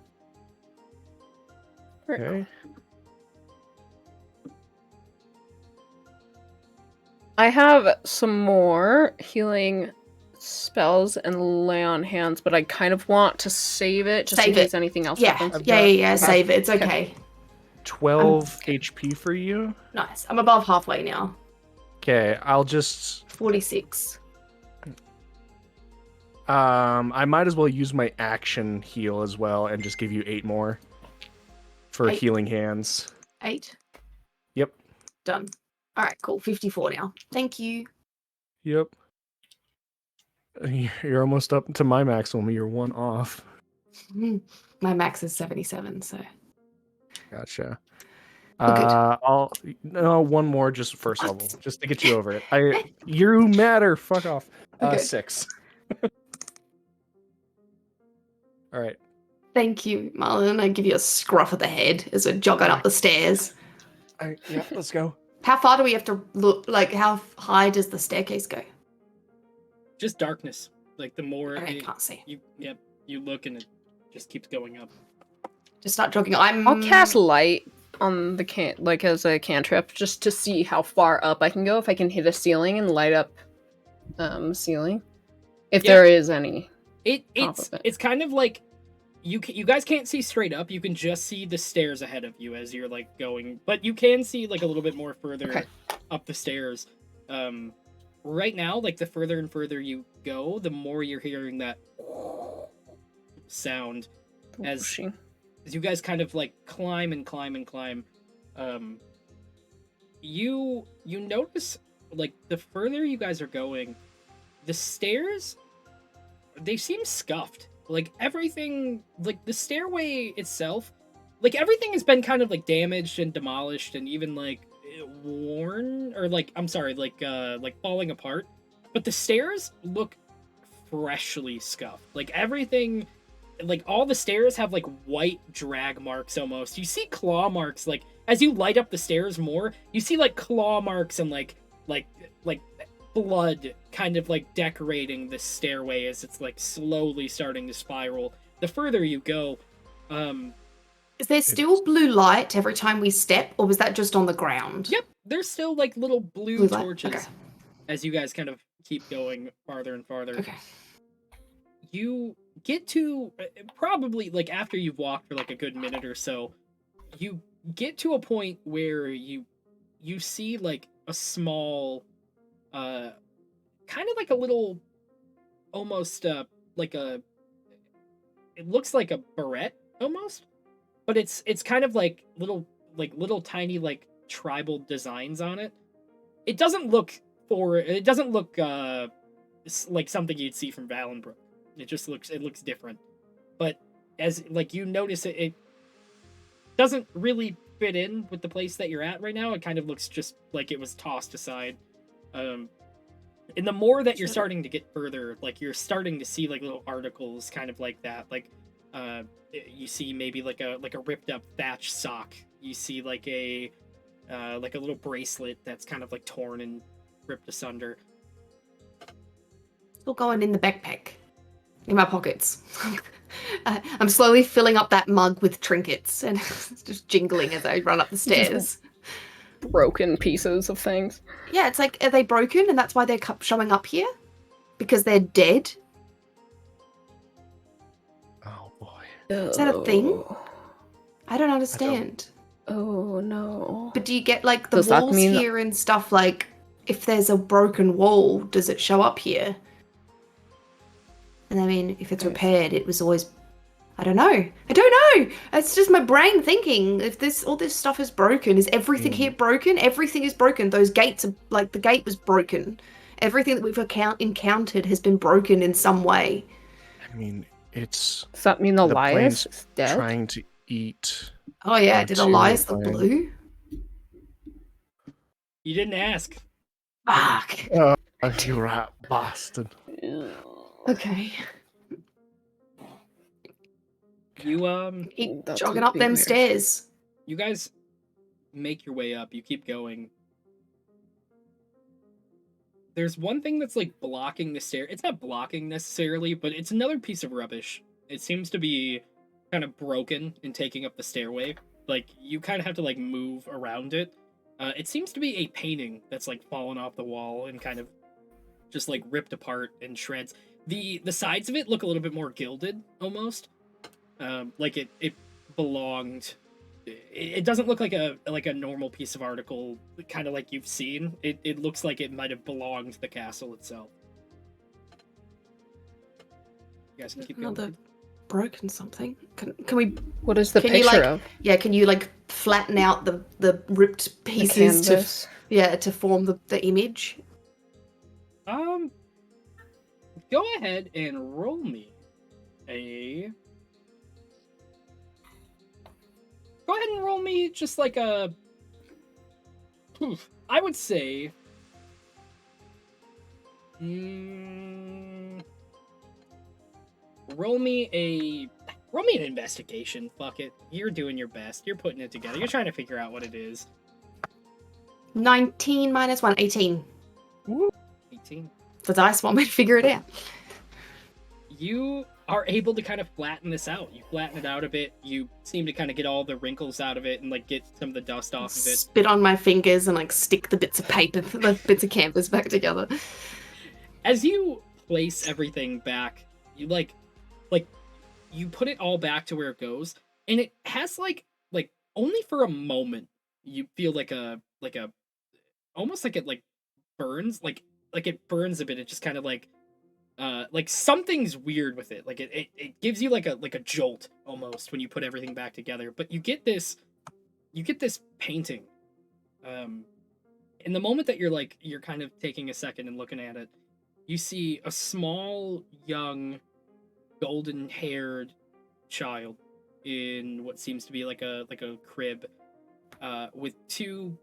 Okay. I have some more healing spells and lay on hands, but I kind of want to save it just in case anything else happens. Yeah, save it. It's okay. 12 HP for you. Nice. I'm above halfway now. Okay, I'll just 46. I might as well use my action heal as well and just give you 8 more for 8. healing hands. 8. Yep. Done. All right, cool. 54 now. Thank you. Yep. You're almost up to my maximum. You're 1 off. My max is 77, so. Gotcha. Good. I'll no 1 more just first level, just to get you over it. You matter. Fuck off. Okay. 6. All right. Thank you, Marlon. I give you a scruff of the head as we're jogging up the stairs. Yeah, let's go. How far do we have to look? Like, how high does the staircase go? Just darkness. Like the more I can't see. you look and it just keeps going up. Just start jogging. I'll cast light on the as a cantrip just to see how far up I can go. If I can hit a ceiling and light up ceiling, if there is any. It's kind of like you guys can't see straight up. You can just see the stairs ahead of you as you're like going, but you can see like a little bit more further up the stairs. Right now, like the further and further you go, the more you're hearing that sound as you guys kind of like climb and climb and climb. You notice like the further you guys are going, the stairs, they seem scuffed. Like everything, like the stairway itself, like everything has been kind of like damaged and demolished and even like worn or like I'm sorry, like falling apart. But the stairs look freshly scuffed. Like everything, like all the stairs have like white drag marks almost. You see claw marks, like as you light up the stairs more, you see like claw marks and like blood kind of like decorating the stairway as it's like slowly starting to spiral. The further you go, is there still blue light every time we step, or was that just on the ground? Yep, there's still like little blue torches okay. as you guys kind of keep going farther and farther. Okay. You get to probably like after you've walked for like a good minute or so, you get to a point where you see like a small kind of like a little almost like a, it looks like a barrette almost, but it's kind of like little tiny like tribal designs on it. It doesn't look like something you'd see from Valenbrook. It looks different. But as like you notice it doesn't really fit in with the place that you're at right now. It kind of looks just like it was tossed aside. And the more that you're starting to get further, like you're starting to see like little articles kind of like that. Like you see maybe like a ripped up thatch sock. You see like a little bracelet that's kind of like torn and ripped asunder. Still going in the backpack. In my pockets. I'm slowly filling up that mug with trinkets and just jingling as I run up the stairs. Broken pieces of things. Yeah, it's like, are they broken and that's why they're showing up here? Because they're dead? Oh boy. Is that a thing? I don't understand. Oh no. But do you get like the walls here and stuff like if there's a broken wall, does it show up here? And I mean, if it's repaired, it was always. I don't know. It's just my brain thinking. If all this stuff is broken, is everything here broken? Everything is broken. Those gates are like the gate was broken. Everything that we've encountered has been broken in some way. I mean, it's Does that mean the Elias plane's is dead? trying to eat. Oh yeah, Or did two Elias are look fine. blue? You didn't ask. Fuck. Oh, you rat bastard. Okay. You Keep That jogging would up be them weird. stairs. you guys make your way up. You keep going. There's one thing that's like blocking the stair. It's not blocking necessarily, but it's another piece of rubbish. It seems to be kind of broken in taking up the stairway. Like you kind of have to like move around it. It seems to be a painting that's like fallen off the wall and kind of just like ripped apart in shreds. The sides of it look a little bit more gilded almost. Like it belonged. It doesn't look like a normal piece of article, kind of like you've seen. It looks like it might have belonged to the castle itself. You guys can keep going. Another broken something. Can we? What is the Can you, picture like, of? Yeah, can you like flatten out the ripped The pieces canvas? to form the image? Go ahead and roll me a. Go ahead and roll me just like a. I would say. Roll me an investigation. Fuck it. You're doing your best. You're putting it together. You're trying to figure out what it is. 19 minus 1, 18. 18. The dice want me to figure it out. You are able to kind of flatten this out. You flatten it out a bit. You seem to kind of get all the wrinkles out of it and like get some of the dust off of it. Spit on my fingers and like stick the bits of paper, the bits of canvas back together. As you place everything back, you like you put it all back to where it goes, and it has like only for a moment you feel like a almost like it like burns like it burns a bit. It just kind of like something's weird with it. Like it gives you like a jolt almost when you put everything back together. But you get this painting. In the moment that you're kind of taking a second and looking at it, you see a small young golden-haired child in what seems to be like a crib, with two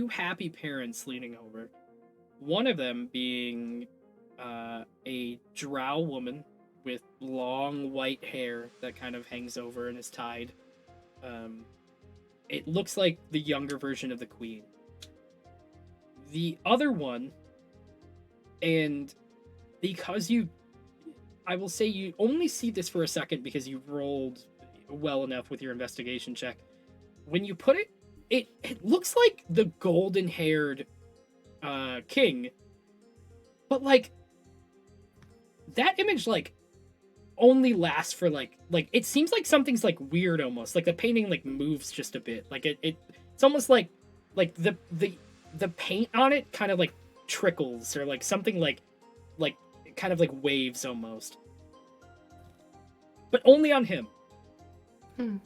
happy parents leaning over. One of them being a drow woman with long white hair that kind of hangs over and is tied. It looks like the younger version of the queen. The other one, and because I will say you only see this for a second because you rolled well enough with your investigation check. When you put it looks like the golden-haired king, but like that image like only lasts for like it seems like something's like weird almost. Like the painting like moves just a bit. Like it's almost like the paint on it kind of like trickles or like something like kind of like waves almost. But only on him. There's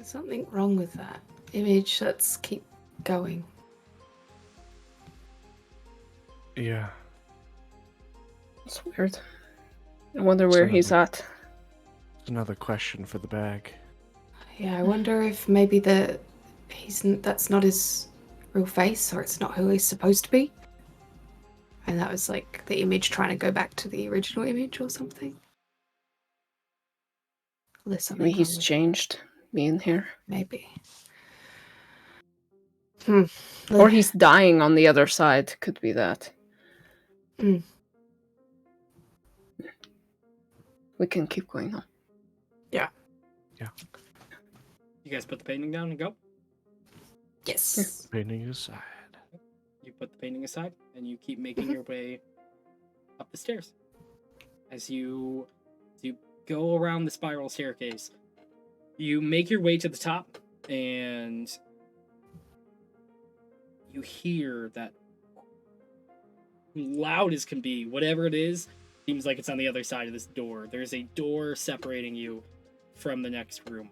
something wrong with that image. Let's keep going. Yeah. It's weird. I wonder where he's at. Another question for the bag. Yeah, I wonder if maybe that's not his real face, or it's not who he's supposed to be. And that was like the image trying to go back to the original image or something. There's something Maybe he's wrong with changed being here. it. Maybe. Or he's dying on the other side. Could be that. Mm. We can keep going on. Yeah. You guys put the painting down and go? Yes. Painting aside. You put the painting aside and you keep making your way up the stairs. As you go around the spiral staircase, you make your way to the top, and you hear that loud as can be. Whatever it is, seems like it's on the other side of this door. There's a door separating you from the next room.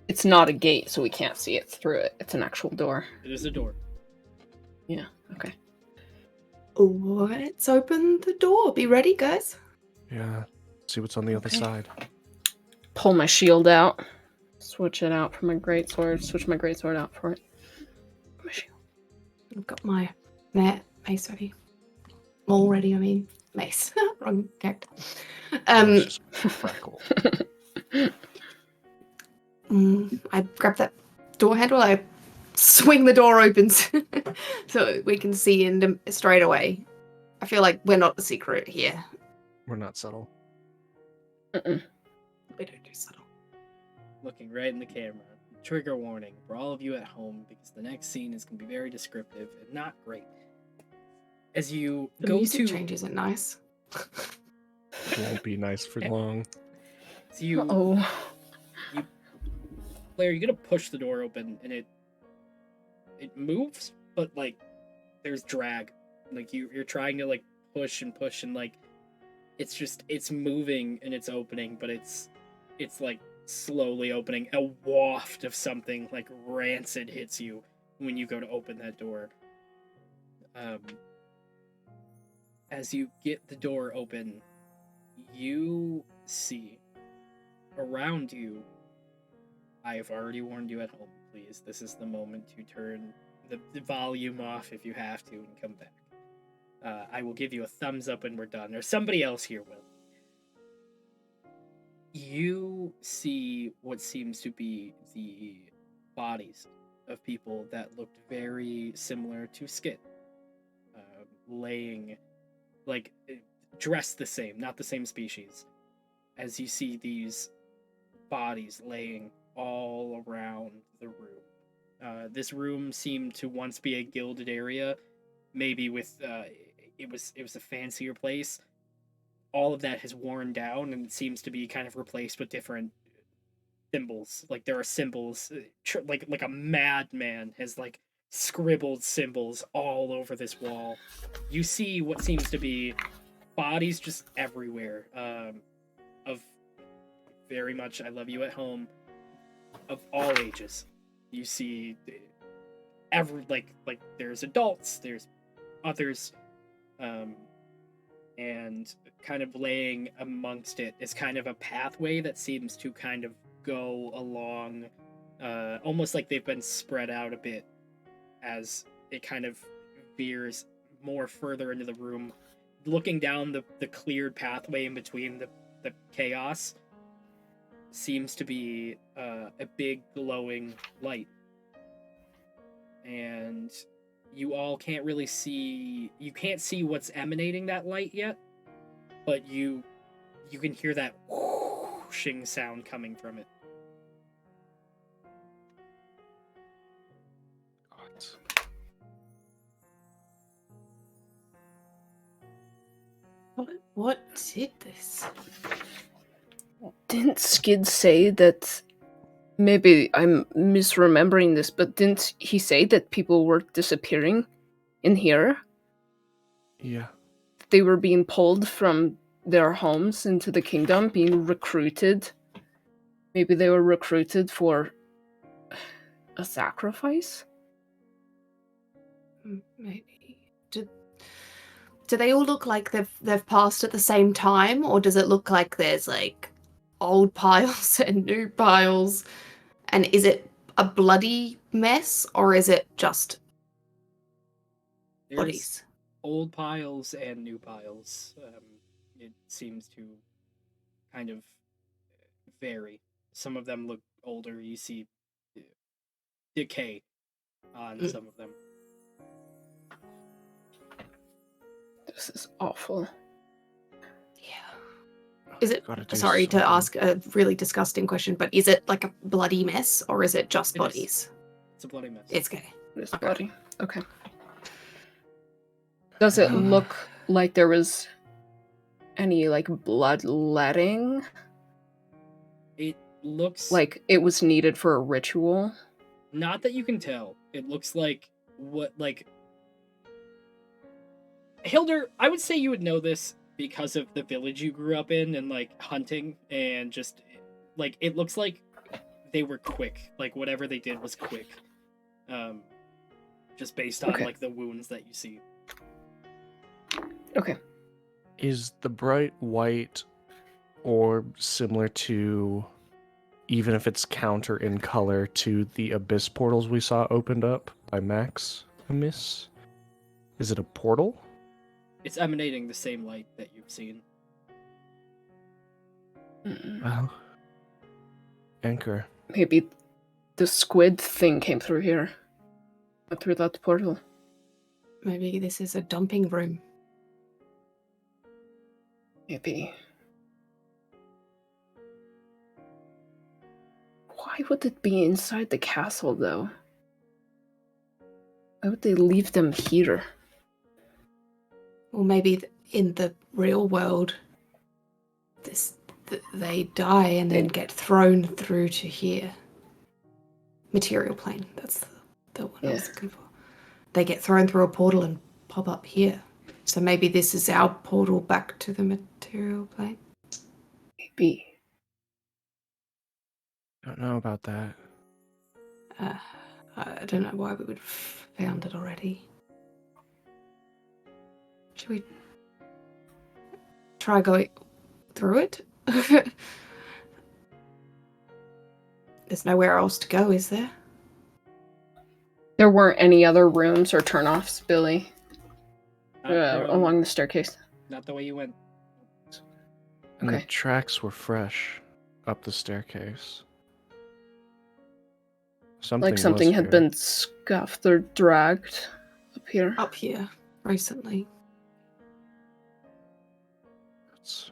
It's not a gate, so we can't see it through it. It's an actual door. It is a door. Yeah, okay. Let's open the door. Be ready, guys. Yeah. See what's on the other Okay. side. Pull my shield out. Switch it out for my greatsword. Switch my greatsword out for it. My shield. I've got my mace ready. Maul ready, I mean. Mace. Wrong character. It's just crackle. I grab that door handle. I swing the door open so we can see in straight away. I feel like we're not the secret here. We're not subtle. Mm-mm. We don't do subtle. Looking right in the camera. Trigger warning for all of you at home, because the next scene is going to be very descriptive and not great. As you The go music to... change isn't nice. It won't be nice for long. So you... Oh. Blair, you're going to push the door open, and it moves, but, like, there's drag. Like, you're trying to, like, push, and, like, it's moving and it's opening, but it's like, slowly opening. A waft of something, like, rancid hits you when you go to open that door. As you get the door open, you see around you... I have already warned you at home, please. This is the moment to turn the volume off if you have to and come back. I will give you a thumbs up when we're done, or somebody else here will. You see what seems to be the bodies of people that looked very similar to Skit. Laying, like, dressed the same, not the same species. As you see these bodies laying all around the room. This room seemed to once be a gilded area, maybe with it was a fancier place. All of that has worn down and it seems to be kind of replaced with different symbols. Like there are symbols, like a madman has like scribbled symbols all over this wall. You see what seems to be bodies just everywhere. Of very much I love you at home. Of all ages. You see like there's adults, there's others, and kind of laying amongst it is kind of a pathway that seems to kind of go along, almost like they've been spread out a bit as it kind of veers more further into the room. Looking down the cleared pathway in between the chaos seems to be a big glowing light, and you all can't really see. You can't see what's emanating that light yet, but you can hear that whooshing sound coming from it. What did this? Didn't Skid say that... Maybe I'm misremembering this, but didn't he say that people were disappearing in here? Yeah. They were being pulled from their homes into the kingdom, being recruited. Maybe they were recruited for a sacrifice? Maybe. Do they all look like they've passed at the same time, or does it look like there's like old piles and new piles? And is it a bloody mess, or is it just There's bodies? old piles and new piles. It seems to kind of vary. Some of them look older. You see decay on some of them. This is awful. Yeah. Is it, Gotta do sorry to something. ask a really disgusting question, but is it like a bloody mess, or is it just It is. bodies? It's a bloody mess. It's gay. It's Okay. bloody. Okay. Does it look like there was any, like, bloodletting? It looks Like it was needed for a ritual? Not that you can tell. It looks like Hilder, I would say you would know this because of the village you grew up in and like hunting and just like it looks like they were quick. Like whatever they did was quick. Just based on like the wounds that you see. Okay. Is the bright white orb similar to, even if it's counter in color, to the abyss portals we saw opened up by Max Amiss? Is it a portal? It's emanating the same light that you've seen. Well, Anchor. Maybe the squid thing came through here. Through that portal. Maybe this is a dumping room. Maybe. Why would it be inside the castle, though? Why would they leave them here? Or maybe in the real world, they die and then get thrown through to here. Material plane. That's the one I was looking for. They get thrown through a portal and pop up here. So maybe this is our portal back to the material plane. Maybe. Don't know about that. I don't know why we would have found it already. Should we try going through it? There's nowhere else to go, is there? There weren't any other rooms or turnoffs, Billy, Not along the staircase. Not the way you went. And the Okay. tracks were fresh up the staircase. Something Like something was had here. been scuffed or dragged up here. Up here recently. It's-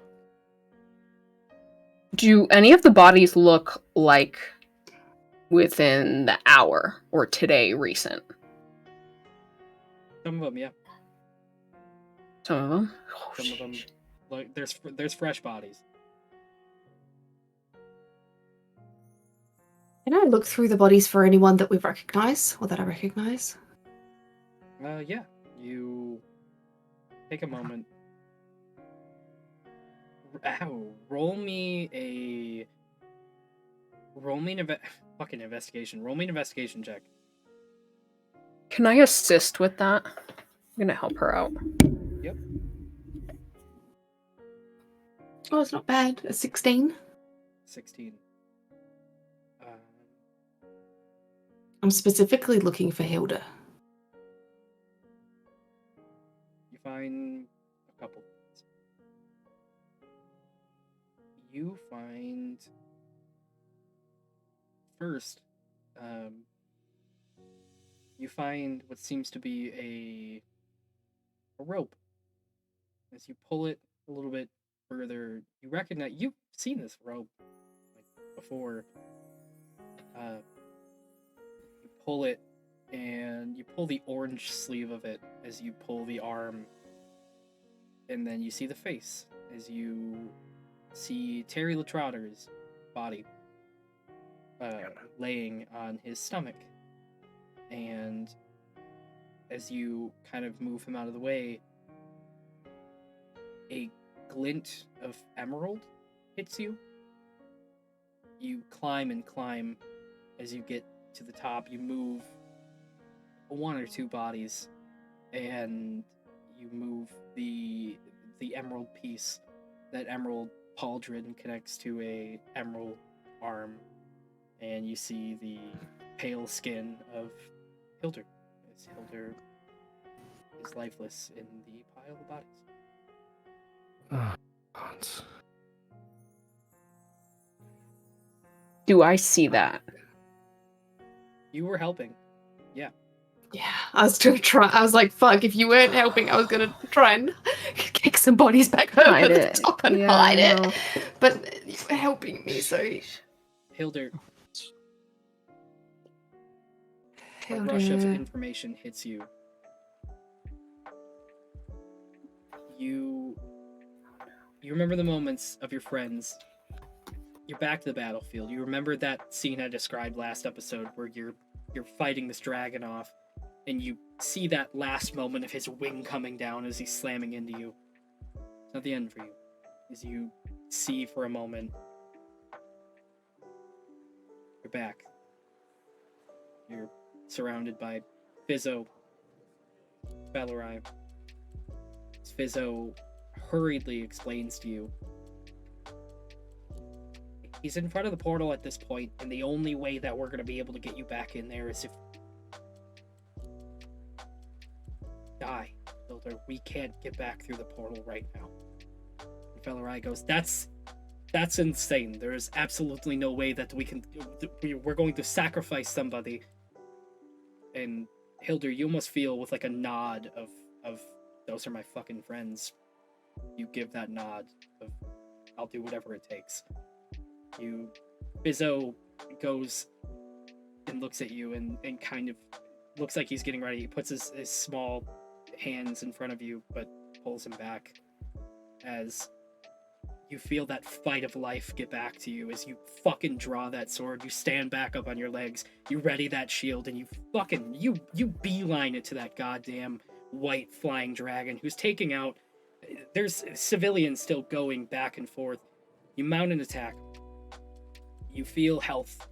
Do any of the bodies look like within the hour or today recent? Some of them, yeah. Some of them? Oh, Some of them, sheesh. like there's fresh bodies. Can I look through the bodies for anyone that we recognize or that I recognize? Yeah. You take a moment. Roll me an fucking investigation. Roll me an investigation check. Can I assist with that? I'm gonna help her out. Yep. Oh, it's not bad. A 16. 16. I'm specifically looking for Hilda. You find a couple things. You find first, you find what seems to be a rope. As you pull it a little bit further, you recognize you've seen this rope like before. You pull it, and you pull the orange sleeve of it as you pull the arm, and then you see the face as you see Terry Latrotter's body laying on his stomach. And as you kind of move him out of the way, a glint of emerald hits you. You climb and climb. As you get to the top, you move one or two bodies, and you move the emerald piece. That emerald pauldron connects to a emerald arm, and you see the pale skin of Hilder, as Hilder is lifeless in the pile of bodies. Oh, Hans. Do I see that? You were helping. Yeah, I was gonna try. I was like, "Fuck!" If you weren't helping, I was gonna try and kick some bodies back over Hide the it. top and Yeah, hide I know. it. But you were helping me, so Hilder, a Hilda. rush of information hits you. You remember the moments of your friends. You're back to the battlefield. You remember that scene I described last episode where you're you're fighting this dragon off, and you see that last moment of his wing coming down as he's slamming into you. It's not the end for you. As you see for a moment, you're back. You're surrounded by Fizzo, Valerai. Fizzo hurriedly explains to you. He's in front of the portal at this point, and the only way that we're going to be able to get you back in there is if... Die, Builder. We can't get back through the portal right now. And Valerai goes, that's insane. There is absolutely no way that we can... We're going to sacrifice somebody. And Hildur, you almost feel with like a nod of those are my fucking friends. You give that nod of I'll do whatever it takes. Bizzo goes and looks at you and kind of looks like he's getting ready. He puts his small hands in front of you, but pulls him back as you feel that fight of life get back to you. As you fucking draw that sword, you stand back up on your legs, you ready that shield, and you beeline it to that goddamn white flying dragon who's taking out... There's civilians still going back and forth. You mount an attack. You feel health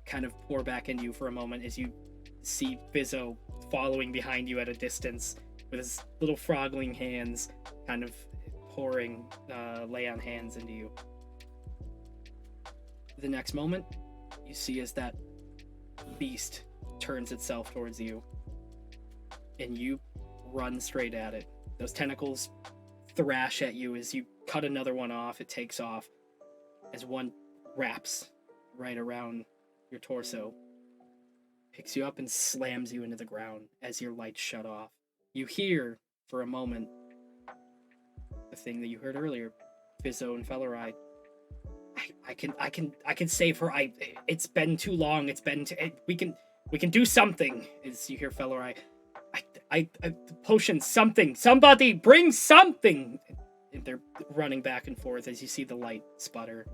kind of pour back into you for a moment as you see Bizzo following behind you at a distance with his little frogling hands kind of pouring lay on hands into you. The next moment, you see as that beast turns itself towards you and you run straight at it. Those tentacles thrash at you as you cut another one off. It takes off as one wraps right around your torso, picks you up and slams you into the ground as your lights shut off. You hear for a moment the thing that you heard earlier, Fizzo and Fellerai. I can save her. It's been too long. We can do something. As you hear Fellerai, potion, something. Somebody bring something. And they're running back and forth as you see the light sputter.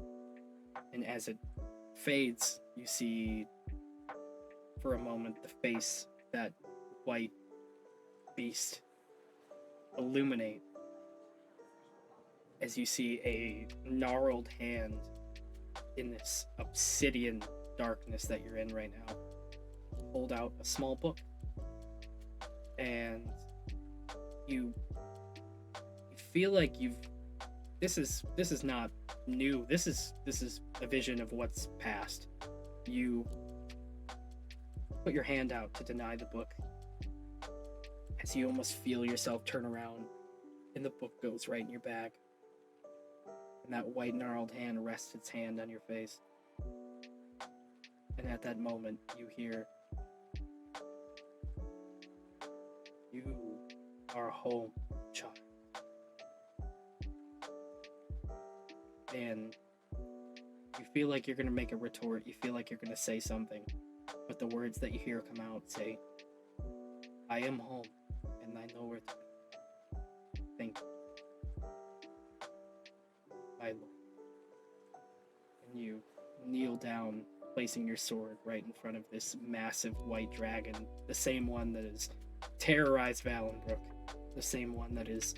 And as it fades, you see for a moment the face, that white beast, illuminate as you see a gnarled hand in this obsidian darkness that you're in right now hold out a small book. And you feel like this is not new. This is a vision of what's past. You put your hand out to deny the book as you almost feel yourself turn around and the book goes right in your bag. And that white gnarled hand rests its hand on your face. And at that moment, you hear, "You are home, child." And you feel like you're going to make a retort. You feel like you're going to say something. But the words that you hear come out say, "I am home, and I know where to be. Thank you, my Lord." And you kneel down, placing your sword right in front of this massive white dragon, the same one that has terrorized Valenbrook, the same one that is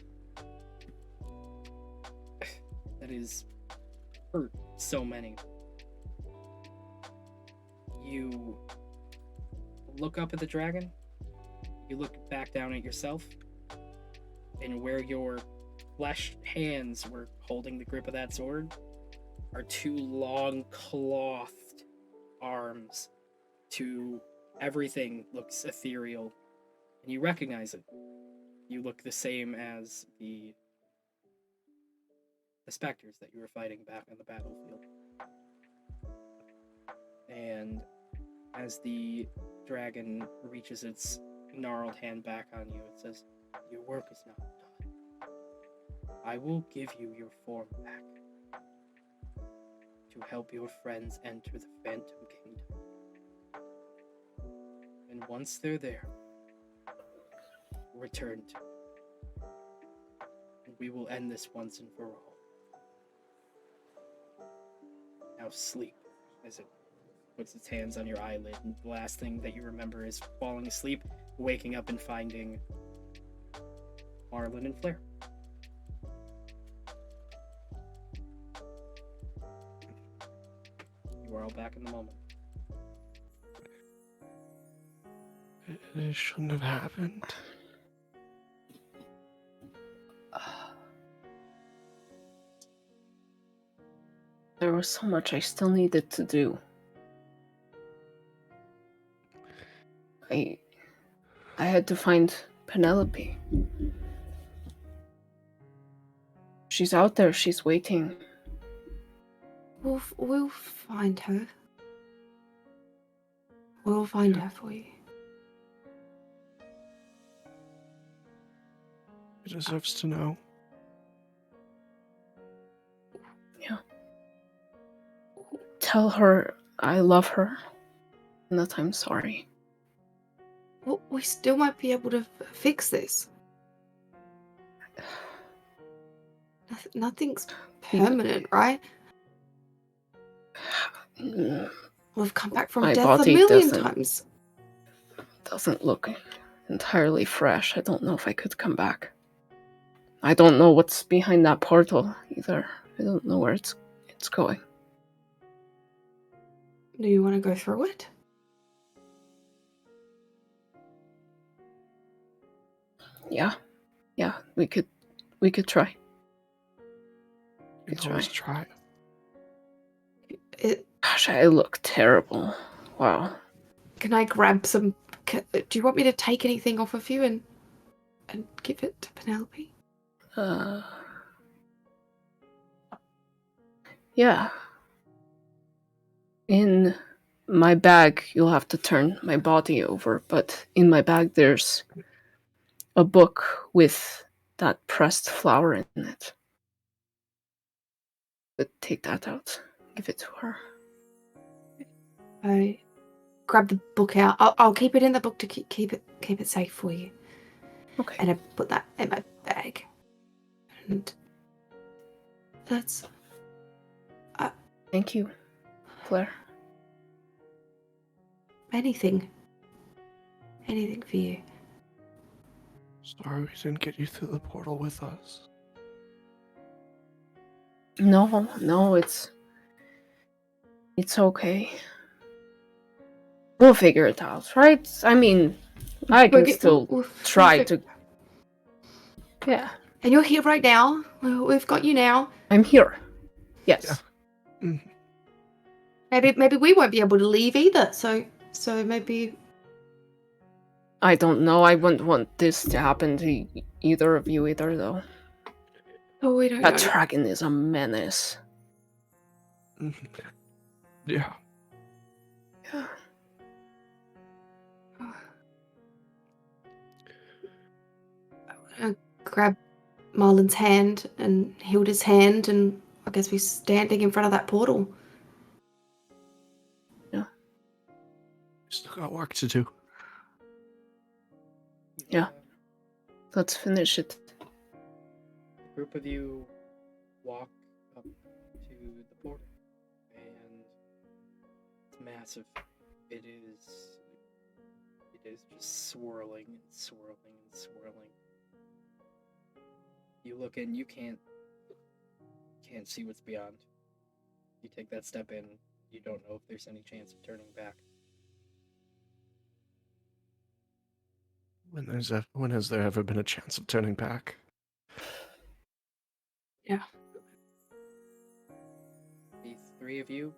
hurt so many. You look up at the dragon, you look back down at yourself, and where your fleshed hands were holding the grip of that sword are two long clothed arms. Everything looks ethereal, and you recognize it. You look the same as the specters that you were fighting back on the battlefield. And as the dragon reaches its gnarled hand back on you, it says, "Your work is not done. I will give you your form back to help your friends enter the Phantom Kingdom. And once they're there, return to me. And we will end this once and for all. Now sleep," as it puts its hands on your eyelid, and the last thing that you remember is falling asleep, waking up and finding Marlin and Flair. You are all back in the moment. It shouldn't have happened. There was so much I still needed to do. I had to find Penelope. She's out there, she's waiting. We'll find her. We'll find her for you. She deserves to know. Yeah. Tell her I love her and that I'm sorry. Well, we still might be able to fix this. Nothing's permanent, right? We've come back from My death a body million times. doesn't look entirely fresh. I don't know if I could come back. I don't know what's behind that portal either. I don't know where it's going. Do you want to go through it? Yeah, we could try. You can always try. Gosh, I look terrible. Wow. Can I grab some? Do you want me to take anything off of you and give it to Penelope? Yeah. In my bag, you'll have to turn my body over, but in my bag there's a book with that pressed flower in it. But take that out. Give it to her. I grab the book out. I'll keep it in the book to keep it safe for you. Okay. And I put that in my bag. And that's... Thank you, Flair. Anything for you. Sorry we didn't get you through the portal with us. No, it's okay. We'll figure it out, right? I mean, I can still try to... Yeah. And you're here right now. We've got you now. I'm here. Yes. Yeah. Maybe we won't be able to leave either. So maybe... I don't know. I wouldn't want this to happen to either of you either, though. Oh, we don't know. That dragon is a menace. Yeah. Yeah. I grab Marlin's hand and Hilda's hand, and I guess we're standing in front of that portal. Yeah. Still got work to do. Yeah. Let's finish it. A group of you walk up to the portal, and it's massive. It is just swirling and swirling and swirling. You look in, you can't see what's beyond. You take that step in, you don't know if there's any chance of turning back. When has there ever been a chance of turning back? Yeah. The three of you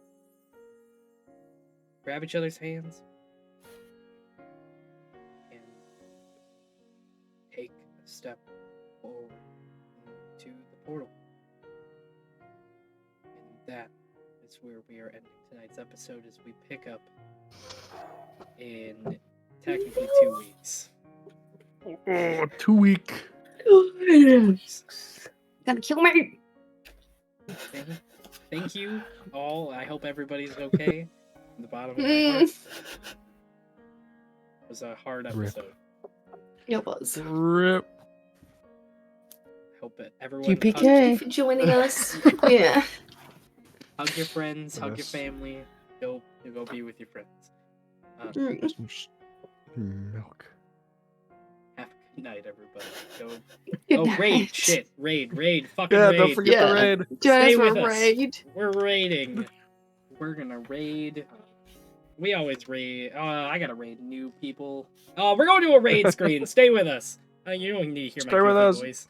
grab each other's hands and take a step forward to the portal. And that is where we are ending tonight's episode, as we pick up in technically 2 weeks. Oh, 2 week. Gonna kill me. Thank you all. I hope everybody's okay. From the bottom of my heart. It was a hard episode. It was. Rip. Hope that everyone TPK. Thank you for joining us. Yeah. hug your friends, hug your Yes. family. Go to go be with your friends. Milk. Have a good night, everybody. Go. Good Oh, raid! night. Shit! Raid! Fucking Yeah, raid! don't forget the Yeah. raid. Join us Stay for with us. raid. We're raiding. We're gonna raid. We always raid. I gotta raid new people. We're going to a raid screen. Stay with us. You don't need to hear Stay my with goofy us. voice.